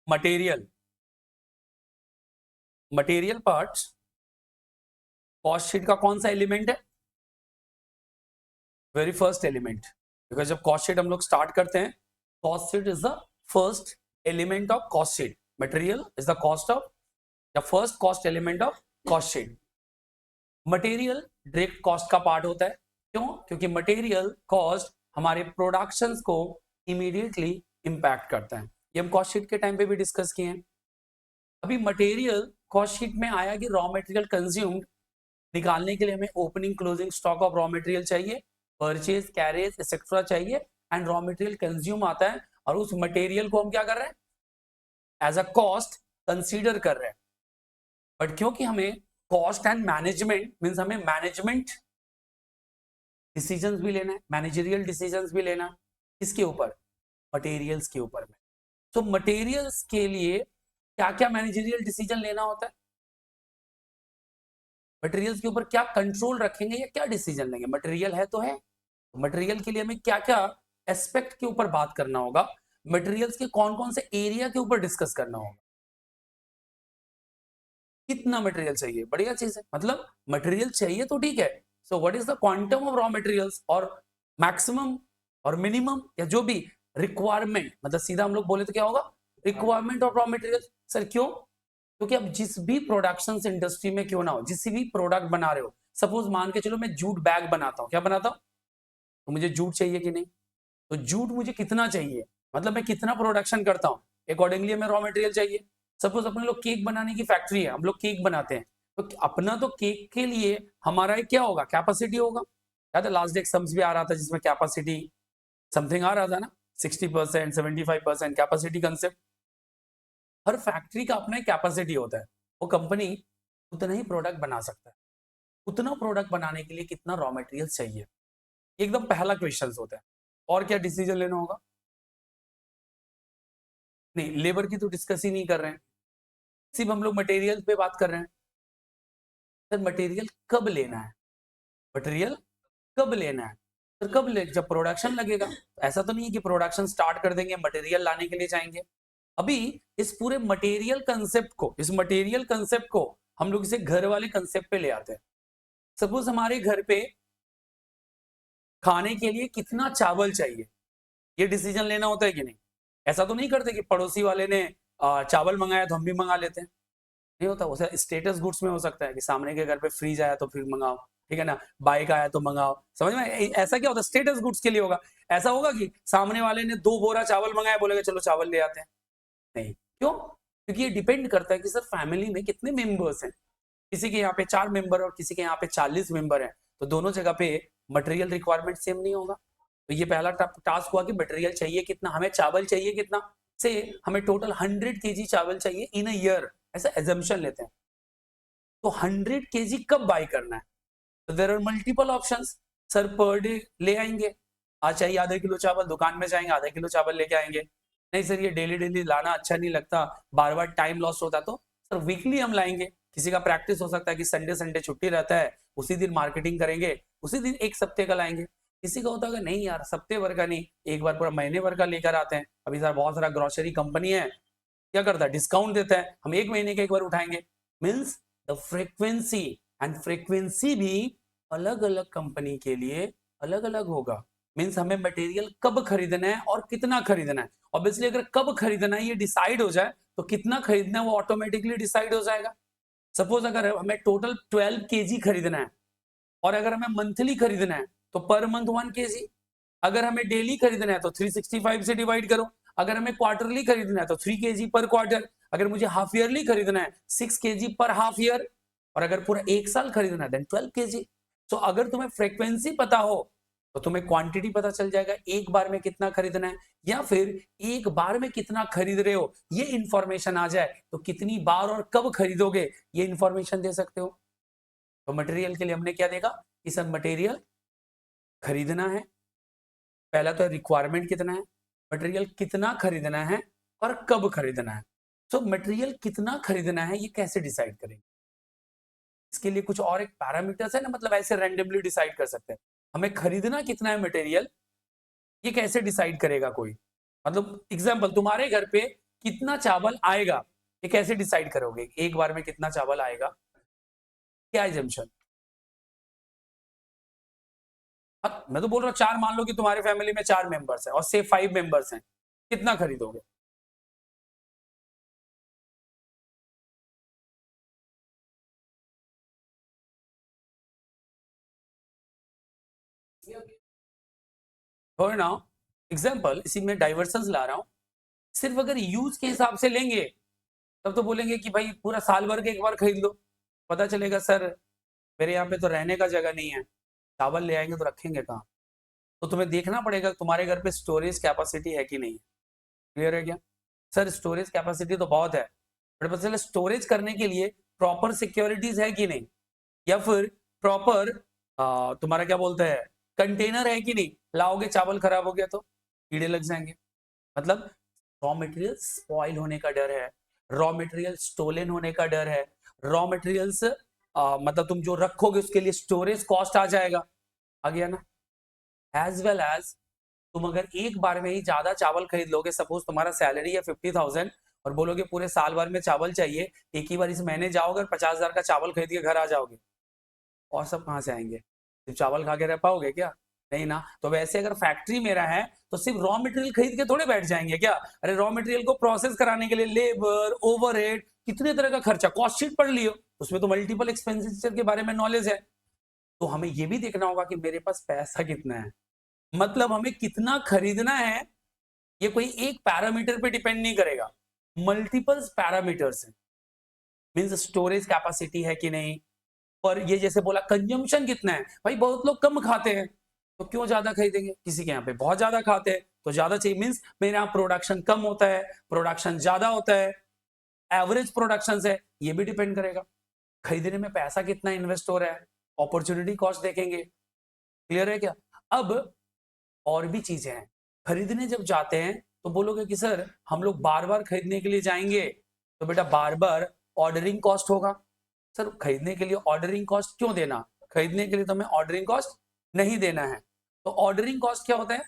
Material parts cost sheet का कौन सा एलिमेंट है? वेरी फर्स्ट एलिमेंट, बिकॉज जब कॉस्ट शीट हम लोग स्टार्ट करते हैं, cost sheet is the first element of cost sheet. Material is the cost of the first cost element of cost sheet. Material direct cost का part होता है. क्यों? क्योंकि मटेरियल कॉस्ट हमारे प्रोडक्शंस को इमीडिएटली इंपैक्ट करता है. ये हम कॉस्ट शीट के टाइम पे भी डिस्कस किए हैं. अभी मटेरियल कॉस्ट शीट में आया कि रॉ मटेरियल कंज्यूम्ड निकालने के लिए हमें opening closing stock of raw material चाहिए, परचेज कैरेज एक्सेट्रा चाहिए, एंड रॉ मटेरियल कंज्यूम आता है और उस मटेरियल को हम क्या कर रहे हैं? एज अ कॉस्ट कंसीडर कर रहे हैं. बट क्योंकि हमें कॉस्ट एंड मैनेजमेंट मीन्स हमें मैनेजमेंट डिसीजंस भी लेना है, मैनेजरियल डिसीजंस भी लेना है. किसके ऊपर? मटेरियल्स के ऊपर में. तो मटेरियल्स के लिए क्या क्या मैनेजरियल डिसीजन लेना होता है? मटेरियल्स के ऊपर क्या कंट्रोल रखेंगे या क्या डिसीजन लेंगे? मटेरियल है तो है, मटेरियल के लिए हमें क्या क्या एस्पेक्ट के ऊपर बात करना होगा, मटेरियल्स के कौन कौन से एरिया के ऊपर डिस्कस करना होगा. कितना मटेरियल चाहिए? बढ़िया चीज है. मतलब मटेरियल चाहिए तो ठीक है. So what is the quantum of raw materials और मैक्सिमम और मिनिमम या जो भी रिक्वायरमेंट, मतलब सीधा हम लोग बोले तो क्या होगा? Requirement of raw materials. Sir क्यों? क्योंकि अब जिस भी प्रोडक्शन इंडस्ट्री में क्यों ना हो, जिस भी प्रोडक्ट बना रहे हो, सपोज मान के चलो मैं जूट बैग बनाता हूँ. क्या बनाता हूँ? तो मुझे जूट चाहिए कि नहीं? तो जूट मुझे कितना चाहिए, मतलब मैं कितना प्रोडक्शन करता हूँ, अकॉर्डिंगली हमें रॉ मटेरियल चाहिए. सपोज अपने लोग केक बनाने की फैक्ट्री है, हम लोग केक बनाते हैं, तो अपना तो केक के लिए हमारा एक क्या होगा? कैपेसिटी होगा. याद है लास्ट डे एक सम्स भी आ रहा था जिसमें कैपेसिटी समथिंग आ रहा था ना, 60% 75% कैपेसिटी कंसेप्ट. हर फैक्ट्री का अपना एक कैपेसिटी होता है. वो कंपनी उतना ही प्रोडक्ट बना सकता है. उतना प्रोडक्ट बनाने के लिए कितना रॉ मटेरियल चाहिए, एकदम पहला क्वेश्चन होता है. और क्या डिसीजन लेना होगा? नहीं, लेबर की तो डिस्कस ही नहीं कर रहे हैं, सिर्फ हम लोग मटेरियल पे बात कर रहे हैं. सर मटेरियल कब लेना है? मटेरियल कब लेना है? सर कब ले? जब प्रोडक्शन लगेगा. ऐसा तो नहीं है कि प्रोडक्शन स्टार्ट कर देंगे मटेरियल लाने के लिए जाएंगे. अभी इस पूरे मटेरियल कंसेप्ट को, इस मटेरियल कंसेप्ट को हम लोग इसे घर वाले कंसेप्ट पे ले आते हैं. सपोज हमारे घर पे खाने के लिए कितना चावल चाहिए, ये डिसीजन लेना होता है कि नहीं? ऐसा तो नहीं करते कि पड़ोसी वाले ने चावल मंगाया तो हम भी मंगा लेते हैं. नहीं होता. वो स्टेटस गुड्स में हो सकता है कि सामने के घर पे फ्रीज आया तो फिर मंगाओ, ठीक है ना, बाइक आया तो मंगाओ. समझ में? ऐसा क्या होता है? स्टेटस गुड्स के लिए होगा. ऐसा होगा कि सामने वाले ने 2 बोरा चावल मंगाया, बोलेगा चलो चावल ले आते हैं. नहीं. क्यों? क्योंकि ये डिपेंड करता है कि सर फैमिली में कितने मेंबर्स हैं. किसी के यहाँ पे 4 मेंबर और किसी के यहाँ पे 40 मेंबर हैं, तो दोनों जगह पे मटेरियल रिक्वायरमेंट सेम नहीं होगा. तो ये पहला टास्क हुआ कि मटेरियल चाहिए कितना, हमें चावल चाहिए कितना. से हमें टोटल 100 केजी चावल चाहिए इन अ ईयर, ऐसा एजम्पशन लेते हैं. तो 100 केजी कब बाय करना है? तो there are multiple options. Sir per day ले आएंगे, आज चाहिए आधा किलो चावल, दुकान में जाएंगे आधा किलो चावल लेके आएंगे. नहीं सर ये डेली डेली लाना अच्छा नहीं लगता, बार बार टाइम लॉस होता, तो सर वीकली हम लाएंगे. किसी का प्रैक्टिस हो सकता है कि संडे संडे छुट्टी रहता है, उसी दिन मार्केटिंग करेंगे, उसी दिन एक सप्ते का लाएंगे. किसी का होता है नहीं यार सप्ते भर का नहीं, एक बार पूरा महीने भर का लेकर आते हैं. अभी सर बहुत सारा ग्रोसरी कंपनी है, क्या करता है? डिस्काउंट देता है, हम एक महीने का एक बार उठाएंगे. Means the frequency, and frequency भी अलग अलग कंपनी के लिए अलग अलग होगा. मीन्स हमें मटेरियल कब खरीदना है और कितना खरीदना है. ऑब्वियसली अगर कब खरीदना है ये डिसाइड हो जाए तो कितना खरीदना है वो ऑटोमेटिकली डिसाइड हो जाएगा. सपोज अगर हमें टोटल 12 केजी खरीदना है और अगर हमें मंथली खरीदना है तो पर मंथ 1 केजी. अगर हमें डेली खरीदना है तो 365 से डिवाइड करो. अगर हमें क्वार्टरली खरीदना है तो 3 केजी पर क्वार्टर. अगर मुझे हाफ ईयरली खरीदना है 6 केजी पर हाफ ईयर. और अगर पूरा एक साल खरीदना है देन 12 केजी. तो अगर तुम्हें फ्रीक्वेंसी पता हो तो तुम्हें क्वांटिटी पता चल जाएगा, एक बार में कितना खरीदना है, या फिर एक बार में कितना खरीद रहे हो ये इंफॉर्मेशन आ जाए तो कितनी बार और कब खरीदोगे ये इंफॉर्मेशन दे सकते हो. तो मटेरियल के लिए हमने क्या देखा कि सर मटेरियल खरीदना है, पहला तो रिक्वायरमेंट कितना है, मटेरियल कितना खरीदना है और कब खरीदना है. तो मटेरियल कितना खरीदना है ये कैसे डिसाइड करेंगे? इसके लिए कुछ और एक पैरामीटर्स है ना, मतलब ऐसे रैंडमली डिसाइड कर सकते हैं. हमें खरीदना कितना है मटेरियल, ये कैसे डिसाइड करेगा कोई? मतलब एग्जांपल तुम्हारे घर पे कितना चावल आएगा ये कैसे डिसाइड करोगे, एक बार में कितना चावल आएगा, क्या एजम्पशन? मैं तो बोल रहा हूँ चार, मान लो कि तुम्हारे फैमिली में 4 मेंबर्स हैं और से 5 मेंबर्स हैं, कितना खरीदोगे? और ना एग्जाम्पल, इसी में डाइवर्सन्स ला रहा हूँ, सिर्फ अगर यूज के हिसाब से लेंगे तब तो बोलेंगे कि भाई पूरा साल भर के एक बार खरीद लो। पता चलेगा सर मेरे यहाँ पे तो रहने का जगह नहीं है, चावल ले आएंगे तो रखेंगे कहाँ? तो तुम्हें देखना पड़ेगा तुम्हारे घर पे स्टोरेज कैपेसिटी है कि नहीं। क्लियर है क्या? सर स्टोरेज कैपेसिटी तो बहुत है, बट पता चला स्टोरेज करने के लिए प्रॉपर सिक्योरिटीज है कि नहीं, या फिर प्रॉपर तुम्हारा क्या बोलते हैं कंटेनर है कि नहीं। लाओगे चावल खराब हो गया तो कीड़े लग जाएंगे। मतलब रॉ मटेरियल स्पॉइल होने का डर है, रॉ मटेरियल स्टोलन होने का डर है, रॉ मटेरियल्स मतलब तुम जो रखोगे उसके लिए स्टोरेज कॉस्ट आ जाएगा, आ गया ना। एज वेल एज तुम अगर एक बार में ही ज्यादा चावल खरीद लोगे, सपोज तुम्हारा सैलरी है 50,000 और बोलोगे पूरे साल भर में चावल चाहिए, एक ही बार इस महीने जाओगे और 50,000 का चावल खरीद के घर आ जाओगे, और सब कहाँ से आएंगे? सिर्फ चावल खा के रह पाओगे क्या? नहीं ना। तो वैसे अगर फैक्ट्री मेरा है तो सिर्फ रॉ मटेरियल खरीद के थोड़े बैठ जाएंगे क्या? अरे रॉ मटेरियल को प्रोसेस कराने के लिए लेबर, ओवरहेड, कितने तरह का खर्चा, कॉस्ट शीट पढ़ लियो, उसमें तो मल्टीपल एक्सपेंडिचर के बारे में नॉलेज है। तो हमें ये भी देखना होगा कि मेरे पास पैसा कितना है, मतलब हमें कितना खरीदना है। ये कोई एक पैरामीटर पे डिपेंड नहीं करेगा, मल्टीपल पैरामीटर्स हैं। मींस स्टोरेज कैपेसिटी है कि नहीं, और ये जैसे बोला कंजम्पशन कितना है, भाई बहुत लोग कम खाते हैं तो क्यों ज्यादा खरीदेंगे, किसी के यहाँ पे बहुत ज्यादा खाते हैं तो ज्यादा चाहिए, मींस मेरे यहाँ प्रोडक्शन कम होता है, प्रोडक्शन ज्यादा होता है, एवरेज प्रोडक्शन है, ये भी डिपेंड करेगा। खरीदने में पैसा कितना इन्वेस्ट हो रहा है, अपॉर्चुनिटी कॉस्ट देखेंगे। क्लियर है क्या? अब और भी चीजें हैं, खरीदने जब जाते हैं तो बोलोगे कि सर हम लोग बार बार खरीदने के लिए जाएंगे तो बेटा बार बार ऑर्डरिंग कॉस्ट होगा। सर खरीदने के लिए ऑर्डरिंग कॉस्ट क्यों देना, खरीदने के लिए तो हमें ऑर्डरिंग कॉस्ट नहीं देना है। तो ऑर्डरिंग कॉस्ट क्या होता है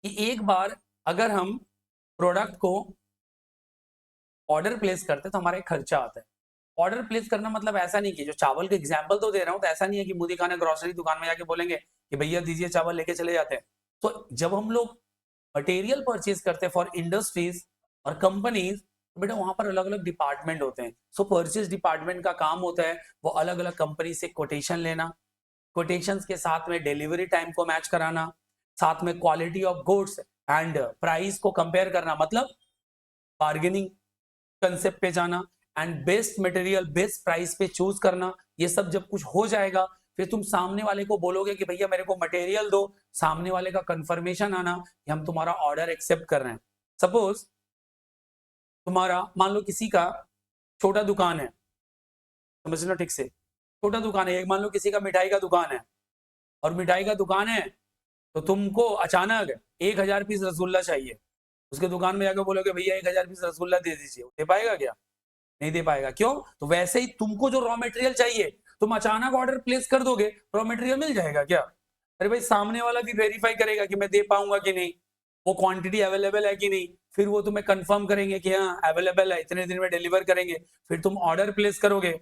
कि एक बार अगर हम प्रोडक्ट को ऑर्डर प्लेस करते हैं तो हमारा एक खर्चा आता है। ऑर्डर प्लेस करना मतलब ऐसा नहीं कि जो चावल के एग्जाम्पल तो दे रहा हूं, तो ऐसा नहीं है कि मुदी खाना ग्रोसरी दुकान में जाके बोलेंगे कि भैया दीजिए चावल लेके चले जाते हैं। तो जब हम लोग मटेरियल परचेज करते हैं फॉर इंडस्ट्रीज और कंपनीज, तो बेटा वहां पर अलग अलग डिपार्टमेंट होते हैं। सो परचेज डिपार्टमेंट का काम होता है वो अलग अलग कंपनी से कोटेशन लेना, कोटेशन के साथ में डिलीवरी टाइम को मैच कराना, साथ में quality of goods and price को कंपेयर करना, मतलब बार्गेनिंग कंसेप्ट पे जाना and best material best price पे चूज करना। ये सब जब कुछ हो जाएगा फिर तुम सामने वाले को बोलोगे कि भैया मेरे को मटेरियल दो, सामने वाले का कंफर्मेशन आना कि हम तुम्हारा ऑर्डर एक्सेप्ट कर रहे हैं। सपोज तुम्हारा मान लो किसी का छोटा दुकान है, समझना ठीक से, छोटा दुकान है, मान लो किसी का मिठाई का दुकान है, और मिठाई का दुकान है तो तुमको अचानक 1,000 पीस रसगुल्ला चाहिए, उसके दुकान में जाकर बोलोगे भैया 1,000 पीस रसगुल्ला दे दीजिए, दे पाएगा क्या? नहीं दे पाएगा। क्यों? तो वैसे ही तुमको जो रॉ मटेरियल चाहिए तुम अचानक ऑर्डर प्लेस कर दोगे, रॉ मटेरियल मिल जाएगा क्या? अरे भाई सामने वाला भी वेरीफाई करेगा कि मैं दे पाऊंगा कि नहीं, वो क्वांटिटी अवेलेबल है कि नहीं, फिर वो तुम्हें कंफर्म करेंगे कि हाँ अवेलेबल है, इतने दिन में डिलीवर करेंगे, फिर तुम ऑर्डर प्लेस करोगे,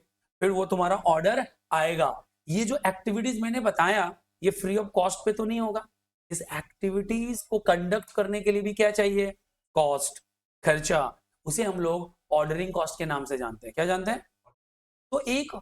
फिर वो तुम्हारा ऑर्डर आएगा। ये जो एक्टिविटीज मैंने बताया ये फ्री ऑफ कॉस्ट पे तो नहीं होगा, इस एक्टिविटीज को कंडक्ट करने के लिए भी क्या चाहिए, कॉस्ट, खर्चा, उसे हम लोग ऑर्डरिंग कॉस्ट के नाम से जानते हैं। क्या जानते हैं? तो एक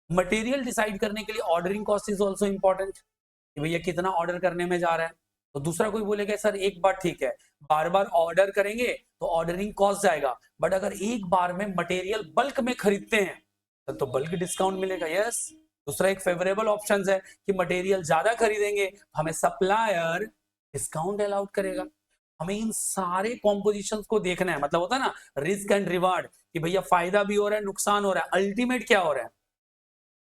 मटेरियल डिसाइड करने के लिए ordering cost is also important कि भैया कितना ऑर्डर करने में जा रहा है। तो दूसरा कोई बोलेगा सर एक बार ठीक है बार बार ऑर्डर करेंगे तो ऑर्डरिंग कॉस्ट जाएगा, बट अगर एक बार में मटेरियल बल्क में खरीदते हैं तो बल्क डिस्काउंट मिलेगा। यस, दूसरा एक फेवरेबल ऑप्शन है कि मटेरियल ज्यादा खरीदेंगे हमें सप्लायर डिस्काउंट अलाउड करेगा। हमें इन सारे कॉम्पोजिशन को देखना है, मतलब होता है ना रिस्क एंड रिवार्ड, कि भैया फायदा भी हो रहा है नुकसान हो रहा है, अल्टीमेट क्या हो रहा है।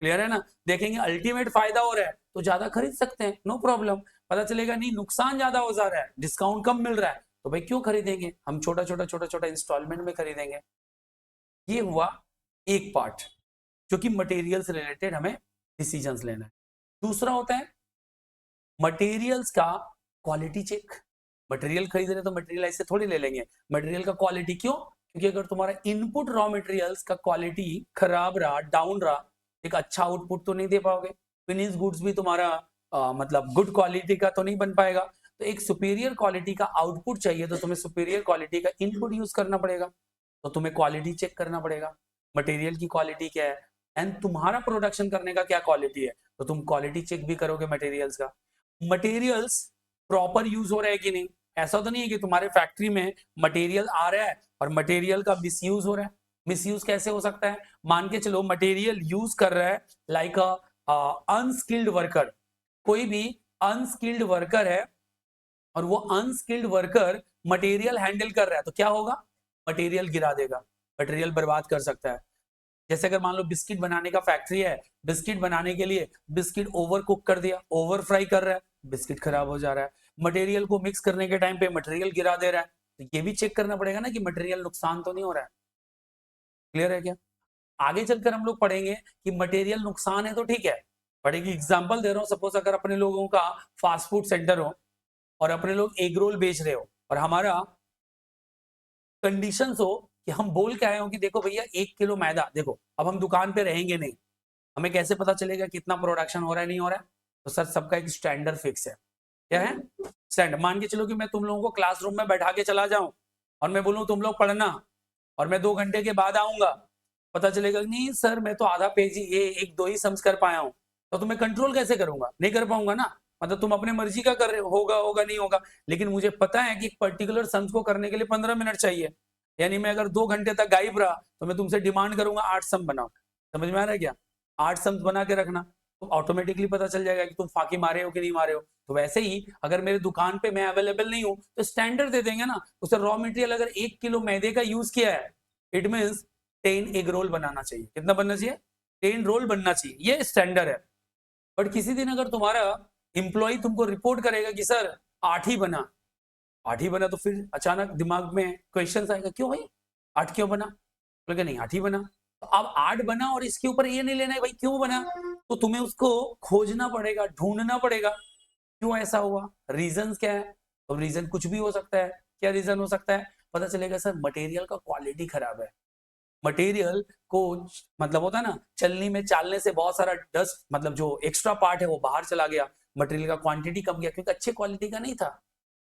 क्लियर है ना? देखेंगे अल्टीमेट फायदा हो रहा है तो ज्यादा खरीद सकते हैं, नो प्रॉब्लम। पता चलेगा नहीं नुकसान ज्यादा हो जा रहा है, डिस्काउंट कम मिल रहा है, तो भाई क्यों खरीदेंगे, हम छोटा छोटा छोटा छोटा इंस्टॉलमेंट में खरीदेंगे। ये हुआ एक पार्ट जो कि मटेरियल से रिलेटेड हमें डिसीजंस लेना है। दूसरा होता है मटेरियल्स का क्वालिटी चेक। मटेरियल खरीद रहे तो मटेरियल ऐसे थोड़ी ले लेंगे। मटेरियल का क्वालिटी क्यों? क्योंकि अगर तुम्हारा इनपुट रॉ मटेरियल्स का क्वालिटी खराब रहा, डाउन रहा, एक अच्छा आउटपुट तो नहीं दे पाओगे। फिनिश गुड्स भी तुम्हारा मतलब गुड क्वालिटी का तो नहीं बन पाएगा। तो एक सुपीरियर क्वालिटी का आउटपुट चाहिए तो तुम्हें सुपीरियर क्वालिटी का इनपुट यूज करना पड़ेगा। तो तुम्हें क्वालिटी चेक करना पड़ेगा, मटेरियल की क्वालिटी क्या है एंड तुम्हारा प्रोडक्शन करने का क्या क्वालिटी है, तो तुम क्वालिटी चेक भी करोगे मटेरियल्स का। मटेरियल्स प्रॉपर यूज हो रहा है कि नहीं। ऐसा तो नहीं है कि तुम्हारे फैक्ट्री में मटेरियल आ रहा है और मटेरियल का मिसयूज हो रहा है। मिसयूज कैसे हो सकता है? मान के चलो मटेरियल यूज कर रहा है लाइक अनस्किल्ड वर्कर, कोई भी अनस्किल्ड वर्कर है और वो अनस्किल्ड वर्कर मटेरियल हैंडल कर रहा है, तो क्या होगा? मटेरियल गिरा देगा, मटेरियल बर्बाद कर सकता है। जैसे अगर मान लो बिस्किट बनाने का फैक्ट्री है, बिस्किट बनाने के लिए बिस्किट ओवर कुक कर दिया, ओवर फ्राई कर रहा है, बिस्किट खराब हो जा रहा है। मटेरियल को मिक्स करने के टाइम पे मटेरियल गिरा दे रहा है, तो ये भी चेक करना पड़ेगा ना कि मटेरियल नुकसान तो नहीं हो रहा है। क्लियर है क्या? आगे चलकर हम लोग पढ़ेंगे कि मटेरियल नुकसान है तो ठीक है, बट एक एग्जाम्पल दे रहा हूँ। सपोज अगर अपने लोगों का फास्ट फूड सेंटर हो और अपने लोग एग रोल बेच रहे हो और हमारा कंडीशन हो कि हम बोल के आए हो कि देखो भैया 1 किलो मैदा, देखो अब हम दुकान पे रहेंगे नहीं, हमें कैसे पता चलेगा कितना प्रोडक्शन हो रहा है नहीं हो रहा है? तो सर सबका एक स्टैंडर्ड फिक्स है। क्या है स्टैंडर्ड? मान के चलो कि मैं तुम लोगों को क्लासरूम में बैठा के चला जाऊं और मैं बोलूं तुम लोग पढ़ना और मैं 2 घंटे के बाद आऊंगा, पता चलेगा नहीं सर मैं तो आधा पेज ही ये 1-2 ही सम्स कर पाया हूं, तो तुम्हें कंट्रोल कैसे करूंगा? नहीं कर पाऊंगा ना। मतलब तुम अपने मर्जी का कर रहे हो, होगा नहीं होगा, लेकिन मुझे पता है कि एक पर्टिकुलर सम्स को करने के लिए 15 मिनट चाहिए। यानी मैं अगर 2 घंटे तक गायब रहा तो मैं तुमसे डिमांड करूंगा 8 सम बनाओ। समझ में आ रहा है क्या? 8 सम्स बना के रखना, तो ऑटोमेटिकली पता चल जाएगा कि तुम फाकी मारे हो कि नहीं मारे हो। तो वैसे ही अगर मेरे दुकान पे मैं अवेलेबल नहीं हूं तो स्टैंडर्ड दे देंगे ना। उसे रॉ मटेरियल अगर 1 किलो मैदे का यूज किया है, इट मीन्स 10 एग रोल बनाना चाहिए। कितना बनना चाहिए? 10 रोल बनना चाहिए, ये स्टैंडर्ड है। बट किसी दिन अगर तुम्हारा एम्प्लॉय तुमको रिपोर्ट करेगा कि सर 8 ही बना, 8 ही बना, तो फिर अचानक दिमाग में क्वेश्चन आएगा, क्यों भाई 8 क्यों बना? बोलेगा नहीं 8 ही बना। तो अब 8 बना और इसके ऊपर ये नहीं लेना है भाई क्यों बना, तो तुम्हें उसको खोजना पड़ेगा, ढूंढना पड़ेगा क्यों ऐसा हुआ, रीजन क्या है। तो रीजन कुछ भी हो सकता है। क्या रीजन हो सकता है? पता चलेगा सर मटेरियल का क्वालिटी खराब है। मटेरियल को मतलब होता है ना, चलनी में चालने से बहुत सारा डस्ट मतलब जो एक्स्ट्रा पार्ट है वो बाहर चला गया, मटेरियल का क्वांटिटी कम गया क्योंकि अच्छे क्वालिटी का नहीं था।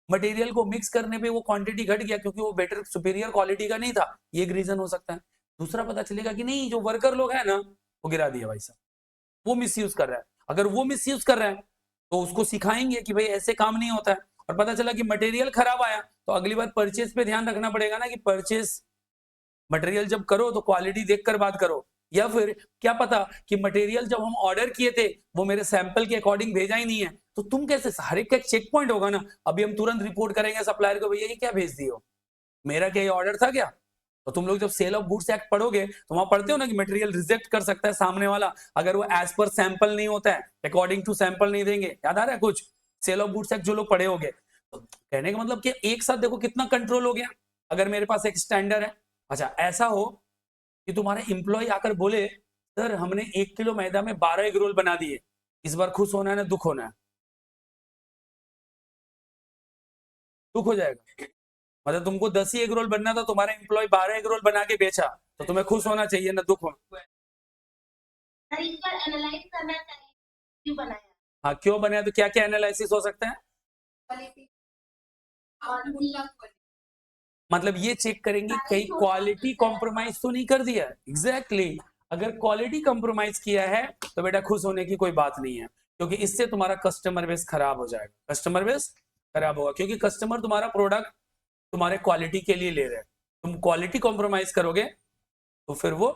मटेरियल को मिक्स करने पे वो क्वांटिटी घट गया क्योंकि वो बेटर सुपीरियर क्वालिटी का नहीं था, ये एक रीजन हो सकता है। दूसरा पता चलेगा कि नहीं जो वर्कर लोग है ना वो गिरा दिया भाई साहब, वो मिसयूज कर रहा है। अगर वो मिसयूज कर रहा है तो उसको सिखाएंगे कि भाई ऐसे काम नहीं होता है। और पता चला कि मटेरियल खराब आया तो अगली बार परचेज पे ध्यान रखना पड़ेगा ना कि परचेज मटेरियल जब करो तो क्वालिटी देखकर बात करो। या फिर क्या पता कि मटेरियल जब हम ऑर्डर किए थे वो मेरे सैंपल के अकॉर्डिंग भेजा ही नहीं है, तो तुम कैसे, हर एक का चेक पॉइंट होगा ना। अभी हम तुरंत रिपोर्ट करेंगे सप्लायर को, भैया ये क्या भेज दिए हो, मेरा क्या ये ऑर्डर था क्या? तो तुम लोग जब सेल ऑफ गुड्स एक्ट पढ़ोगे तो वहां पढ़ते हो ना कि मटेरियल रिजेक्ट कर सकता है सामने वाला अगर वो एज पर सैंपल नहीं होता है, अकॉर्डिंग टू सैंपल नहीं देंगे। याद आ रहा है कुछ सेल ऑफ गुड्स एक्ट जो लोग पढ़े होंगे? तो कहने का मतलब कि एक साथ देखो कितना कंट्रोल हो गया अगर मेरे पास एक स्टैंडर्ड है। अच्छा ऐसा हो कि तुम्हारे एम्प्लॉय आकर बोले सर हमने 1 किलो मैदा में 12 एग रोल बना दिए, इस बार खुश होना है ना दुख होना है? दुख हो जाएगा। मतलब तुमको 10 ही एग रोल बनना था, तुम्हारे एम्प्लॉय 12 एग रोल बना के बेचा, तो तुम्हें खुश होना चाहिए ना दुख होना? सर इस पर एनालाइज करना चाहिए क्यों बनाया। हाँ क्यों बनाया, तो क्या क्या एनालिसिस हो सकता है? क्वालिटी और मतलब ये चेक करेंगे कहीं क्वालिटी कॉम्प्रोमाइज तो नहीं कर दिया। एग्जैक्टली अगर क्वालिटी कॉम्प्रोमाइज किया है तो बेटा खुश होने की कोई बात नहीं है, क्योंकि इससे तुम्हारा कस्टमर बेस खराब हो जाएगा, कस्टमर बेस खराब होगा क्योंकि कस्टमर तुम्हारा प्रोडक्ट तुम्हारे क्वालिटी के लिए ले रहे हैं। तुम क्वालिटी कॉम्प्रोमाइज करोगे तो फिर वो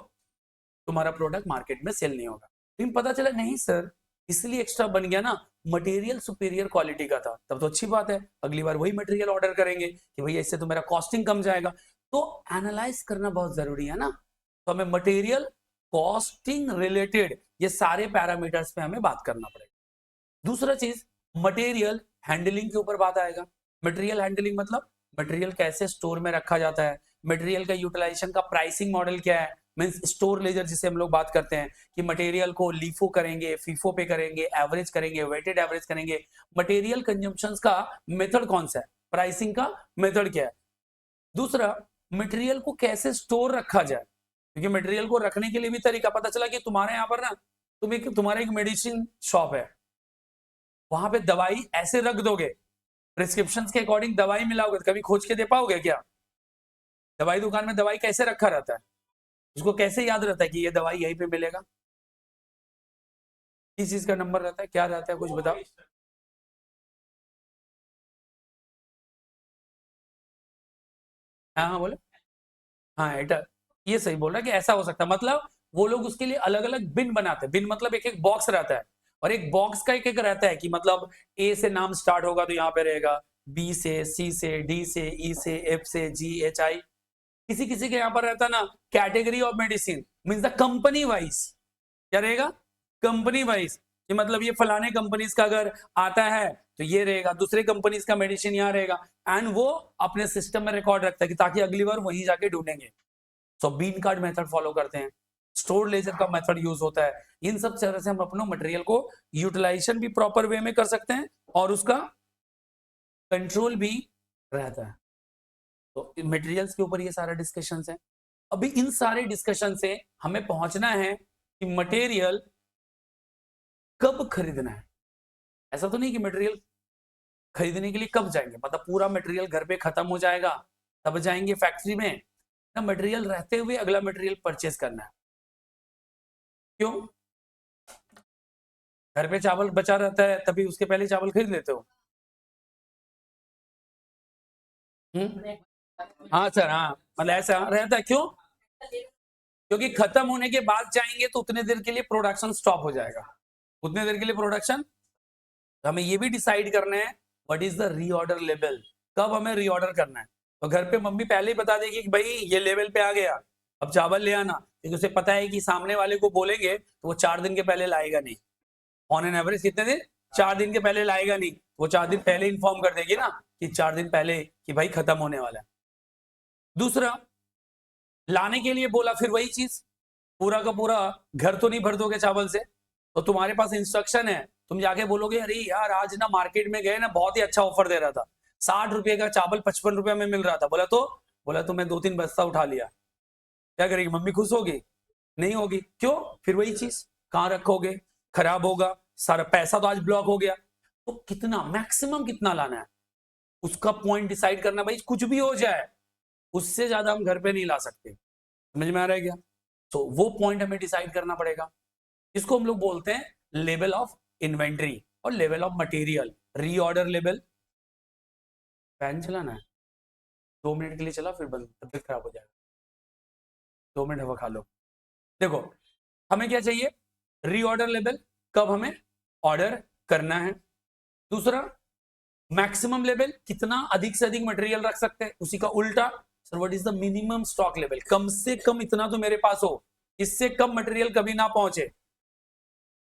तुम्हारा प्रोडक्ट मार्केट में सेल नहीं होगा। लेकिन पता चला नहीं सर इसलिए एक्स्ट्रा बन गया ना, मटेरियल सुपीरियर क्वालिटी का था, तब तो अच्छी बात है, अगली बार वही मटेरियल ऑर्डर करेंगे कि भैया इससे तो मेरा कॉस्टिंग कम जाएगा। तो एनालाइज करना बहुत जरूरी है ना। तो हमें मटेरियल कॉस्टिंग रिलेटेड ये सारे पैरामीटर्स पे हमें बात करना पड़ेगा। दूसरा चीज मटेरियल हैंडलिंग के ऊपर बात आएगा। मटेरियल हैंडलिंग मतलब मटेरियल कैसे स्टोर में रखा जाता है, मटेरियल का यूटिलाइजेशन का प्राइसिंग मॉडल क्या है, मींस स्टोर लेजर जिसे हम लोग बात करते हैं कि मटेरियल को लीफो करेंगे, फीफो पे करेंगे, एवरेज करेंगे, वेटेड एवरेज करेंगे, मटेरियल कंजम्पशंस का मेथड कौन सा है। प्राइसिंग का मेथड क्या है। दूसरा, मटेरियल को कैसे स्टोर रखा जाए, क्योंकि मटेरियल को रखने के लिए भी तरीका पता चला कि तुम्हारे यहाँ पर ना तुम्हारा एक मेडिसिन शॉप है, वहां पे दवाई ऐसे रख दोगे, प्रिस्क्रिप्शन के अकॉर्डिंग दवाई मिलाओगे, तो कभी खोज के दे पाओगे क्या? दवाई दुकान में दवाई कैसे रखा रहता है, उसको कैसे याद रहता है कि ये दवाई यहीं पे मिलेगा? किस चीज का नंबर रहता है, क्या रहता है, कुछ बताओ। हाँ हाँ बोले। हाँ एटा, ये सही बोल रहा है कि ऐसा हो सकता है, मतलब वो लोग उसके लिए अलग अलग बिन बनाते हैं। बिन मतलब एक एक बॉक्स रहता है, और एक बॉक्स का एक एक रहता है कि मतलब ए से नाम स्टार्ट होगा तो यहाँ पे रहेगा, बी से, सी से, डी से, ई से, एफ से, जी, एच, आई। किसी किसी के यहाँ पर रहता है ना category of medicine, means the company wise. क्या रहेगा? कंपनी वाइज, कि मतलब ये फलाने कंपनीज का अगर आता है तो ये रहेगा, दूसरे कंपनीज का मेडिसिन यहाँ रहेगा, एंड वो अपने सिस्टम में रिकॉर्ड रखता है कि ताकि अगली बार वहीं जाके ढूंढेंगे। सो बीन कार्ड मेथड फॉलो करते हैं, स्टोर लेजर का मेथड यूज होता है। इन सब तरह से हम अपने मटेरियल को यूटिलाइजेशन भी प्रॉपर वे में कर सकते हैं और उसका कंट्रोल भी रहता है। तो मटेरियल्स के ऊपर ये सारा डिस्कशन है। अभी इन सारे डिस्कशन से हमें पहुंचना है कि मटेरियल कब खरीदना है। ऐसा तो नहीं कि मटेरियल खरीदने के लिए कब जाएंगे, मतलब पूरा मटेरियल घर पे खत्म हो जाएगा तब जाएंगे फैक्ट्री में, ना मटेरियल रहते हुए अगला मटेरियल परचेज करना है। क्यों? घर पे चावल बचा रहता है तभी उसके पहले चावल खरीद लेते हो। हाँ सर, हाँ मतलब ऐसा रहता है। क्यों? क्योंकि खत्म होने के बाद जाएंगे तो उतने देर के लिए प्रोडक्शन स्टॉप हो जाएगा, उतने देर के लिए प्रोडक्शन। तो हमें ये भी डिसाइड करना है what is the reorder level, कब हमें रीऑर्डर करना है। तो घर पे मम्मी पहले ही बता देगी कि भाई ये लेवल पे आ गया, अब चावल ले आना, क्योंकि उसे पता है कि सामने वाले को बोलेंगे तो वो 4 दिन के पहले लाएगा नहीं। ऑन एन एवरेज कितने दिन? 4 दिन के पहले लाएगा नहीं, वो 4 दिन पहले इन्फॉर्म कर देगी ना कि 4 दिन पहले कि भाई खत्म होने वाला है। दूसरा, लाने के लिए बोला, फिर वही चीज, पूरा का पूरा घर तो नहीं भर दोगे चावल से, तो तुम्हारे पास इंस्ट्रक्शन है, तुम जाके बोलोगे अरे यार आज ना मार्केट में गए ना बहुत ही अच्छा ऑफर दे रहा था, 60 रुपए का चावल 55 रुपए में मिल रहा था, बोला तो मैं 2-3 बस्ता उठा लिया। क्या करेगी मम्मी? खुश होगी? नहीं होगी। क्यों? फिर वही चीज, कहाँ रखोगे, खराब होगा, सारा पैसा तो आज ब्लॉक हो गया। तो कितना मैक्सिमम कितना लाना है उसका पॉइंट डिसाइड करना। भाई कुछ भी हो जाए उससे ज्यादा हम घर पे नहीं ला सकते, समझ में आ रहा है क्या? तो वो पॉइंट हमें डिसाइड करना पड़ेगा। इसको हम लोग बोलते हैं लेवल ऑफ इन्वेंट्री और level of material. Reorder level. Fan चलाना है? 2 मिनट के लिए चला फिर बंद, तबियत खराब हो जाएगा। 2 मिनट हवा खा लो। देखो हमें क्या चाहिए, रीऑर्डर लेवल, कब हमें ऑर्डर करना है। दूसरा, मैक्सिमम लेवल, कितना अधिक से अधिक मटेरियल रख सकते हैं। उसी का उल्टा, sir what is the minimum stock level, कम से कम इतना तो मेरे पास हो, इससे कम मटेरियल कभी ना पहुंचे।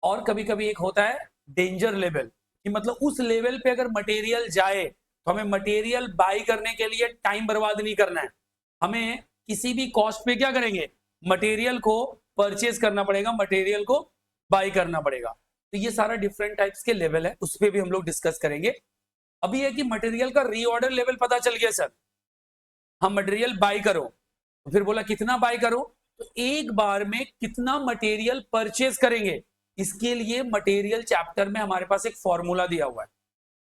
और कभी कभी एक होता है डेंजर लेवल, कि मतलब उस लेवल पे अगर मटेरियल जाए तो हमें मटेरियल बाई करने के लिए टाइम बर्बाद नहीं करना है, हमें किसी भी कॉस्ट पे क्या करेंगे, मटेरियल को परचेज करना पड़ेगा, मटेरियल को बाई करना पड़ेगा। तो ये सारा डिफरेंट टाइप्स के लेवल है, उस पर भी हम लोग डिस्कस करेंगे। अभी है कि मटेरियल का रीऑर्डर लेवल पता चल गया सर, हम मटेरियल बाई करो, तो फिर बोला कितना बाई करो, तो एक बार में कितना मटेरियल परचेज करेंगे, इसके लिए मटेरियल चैप्टर में हमारे पास एक फॉर्मूला दिया हुआ है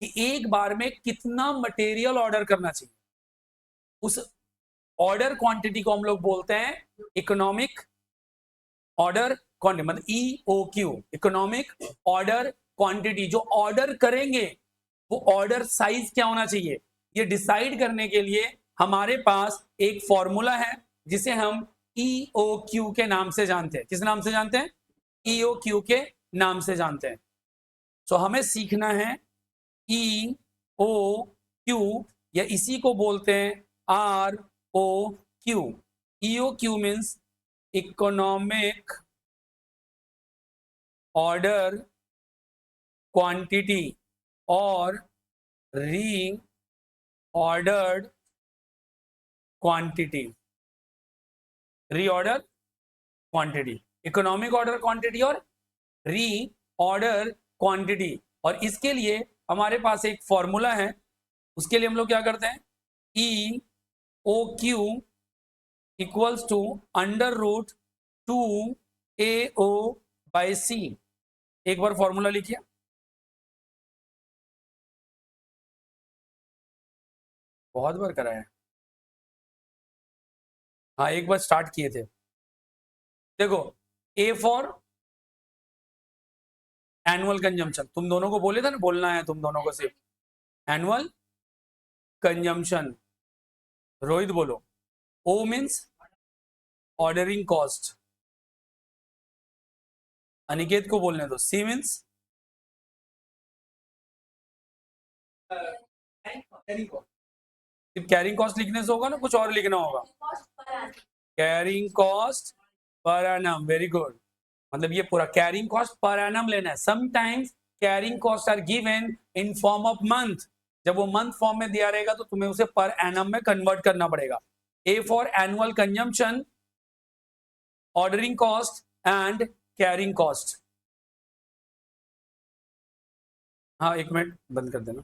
कि एक बार में कितना मटेरियल ऑर्डर करना चाहिए। उस ऑर्डर क्वांटिटी को हम लोग बोलते हैं इकोनॉमिक ऑर्डर क्वांटिटी, मतलब EOQ, इकोनॉमिक ऑर्डर क्वांटिटी। जो ऑर्डर करेंगे वो ऑर्डर साइज क्या होना चाहिए, ये डिसाइड करने के लिए हमारे पास एक फॉर्मूला है जिसे हम EOQ के नाम से जानते हैं। किस नाम से जानते हैं? EOQ के नाम से जानते हैं। सो हमें सीखना है EOQ, या इसी को बोलते हैं ROQ। EOQ means economic order quantity और री ordered quantity. Reorder quantity, economic order quantity और री ऑर्डर क्वांटिटी। और इसके लिए हमारे पास एक फॉर्मूला है, उसके लिए हम लोग क्या करते हैं, E O Q equals to under root 2AO by C. एक बार फॉर्मूला लिखिए, बहुत बार कराया है, हाँ एक बार स्टार्ट किए थे। देखो, ए फॉर एनुअल कंजम्पशन, तुम दोनों को बोले था ना, बोलना है तुम दोनों को सिर्फ एनुअल कंजम्पशन। रोहित बोलो। O means ordering cost, Aniket को बोलने दो। सी मीन्स सिर्फ कैरिंग कॉस्ट लिखने से होगा ना, कुछ और लिखना होगा। Carrying cost per annum, very good. मतलब ये पूरा कैरिंग कॉस्ट पर एनम लेना है। Sometimes carrying cost are given in form of month, जब वो मंथ फॉर्म में दिया रहेगा तो तुम्हें उसे पर एनम में कन्वर्ट करना पड़ेगा। A for annual consumption, ordering cost and carrying cost. हाँ एक मिनट बंद कर देना।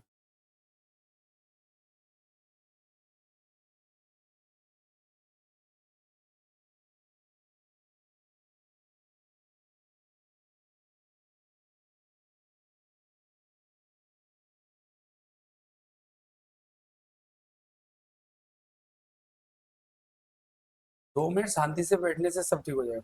दो मिनट शांति से बैठने से सब ठीक हो जाएगा।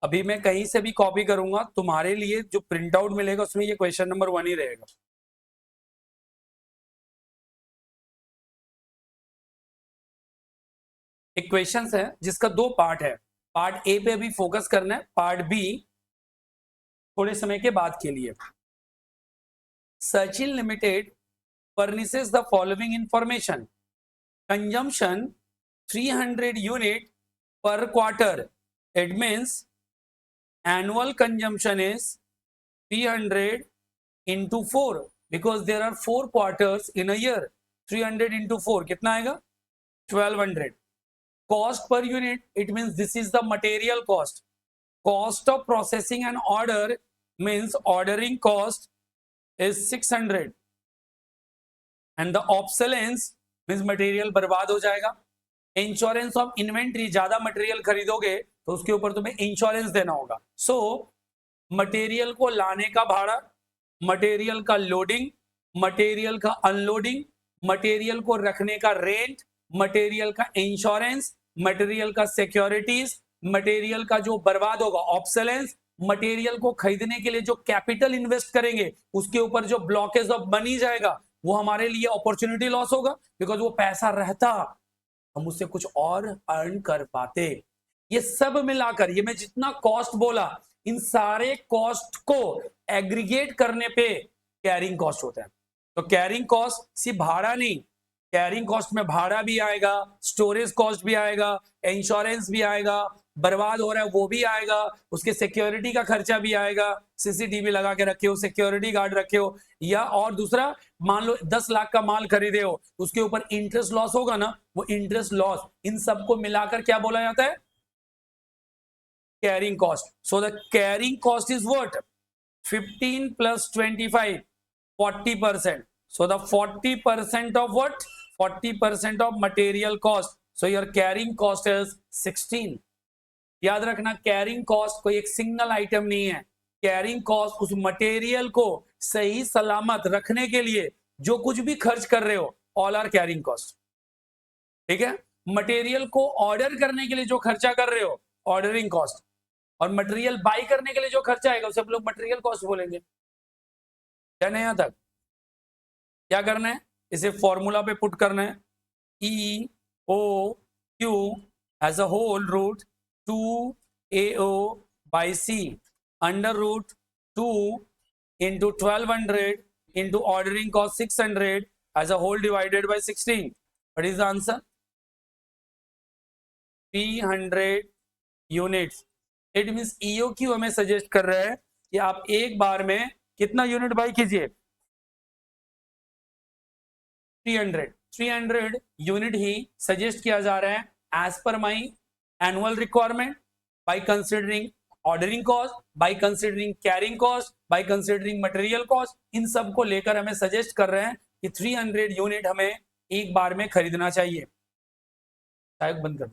अभी मैं कहीं से भी कॉपी करूंगा, तुम्हारे लिए जो प्रिंट आउट मिलेगा उसमें ये क्वेश्चन नंबर 1 ही रहेगा। एक क्वेश्चन है जिसका 2 पार्ट है, पार्ट ए पे अभी फोकस करना है, पार्ट बी थोड़े समय के बाद के लिए। Sachin limited furnishes the following information: consumption 300 unit per quarter. It means annual consumption is 300 into 4 because there are 4 quarters in a year. 300 into 4 कितना आएगा? 1200. Cost per unit, it means this is the material cost. Cost of processing an order means ordering cost is 600. And the obsolescence means material बर्बाद हो जाएगा। Insurance of inventory, ज्यादा material खरीदोगे तो उसके ऊपर तुम्हें इंश्योरेंस देना होगा। सो मटेरियल को लाने का भाड़ा, मटेरियल का लोडिंग, मटेरियल का अनलोडिंग, मटेरियल को रखने का रेंट, मटेरियल का इंश्योरेंस, मटेरियल का सिक्योरिटीज, मटेरियल का जो बर्बाद होगा ऑब्सोलेंस, मटेरियल को खरीदने के लिए जो कैपिटल इन्वेस्ट करेंगे उसके ऊपर जो ब्लॉकेज ऑफ मनी जाएगा वो हमारे लिए अपॉर्चुनिटी लॉस होगा, बिकॉज वो पैसा रहता हम उससे कुछ और अर्न कर पाते। ये सब मिलाकर, ये मैं जितना कॉस्ट बोला, इन सारे कॉस्ट को एग्रीगेट करने पे कैरिंग कॉस्ट होता है। तो कैरिंग कॉस्ट सिर्फ भाड़ा नहीं, कैरिंग कॉस्ट में भाड़ा भी आएगा, स्टोरेज कॉस्ट भी आएगा, इंश्योरेंस भी आएगा, बर्बाद हो रहा है वो भी आएगा, उसके सिक्योरिटी का खर्चा भी आएगा, सीसीटीवी लगा के रखे हो, सिक्योरिटी गार्ड रखे हो, या और दूसरा मान लो 10 लाख का माल खरीदे हो, उसके ऊपर इंटरेस्ट लॉस होगा ना, वो इंटरेस्ट लॉस, इन सबको मिलाकर क्या बोला जाता है? Carrying cost. So the carrying cost is what? 15 plus 25, 40%. So the 40% of what? 40% of material cost. So your carrying cost is 16। याद रखना कैरिंग कॉस्ट कोई एक सिंगल आइटम नहीं है। कैरिंग कॉस्ट उस मटेरियल को सही सलामत रखने के लिए जो कुछ भी खर्च कर रहे हो, ऑल आर कैरिंग कॉस्ट। ठीक है, मटेरियल को ऑर्डर करने के लिए जो खर्चा कर रहे हो, ऑर्डरिंग कॉस्ट, और मटेरियल बाई करने के लिए जो खर्चा आएगा उसे हम लोग मटेरियल कॉस्ट बोलेंगे। क्या नहीं यहां तक? क्या करना है, इसे फॉर्मूला पे पुट करना है, E O Q as a whole root 2AO by C under root 2 into 1200 into ordering cost 600 as a whole divided by 16. What is the answer? 300 units. It means EOQ हमें suggest कर रहा है कि आप एक बार में कितना यूनिट बाई कीजिए, 300 यूनिट ही सजेस्ट किया जा रहा है as per my annual requirement, by considering ordering cost, by considering carrying cost, by considering material cost. इन सब को लेकर हमें सजेस्ट कर रहे हैं कि 300 यूनिट हमें एक बार में खरीदना चाहिए। बंद कर,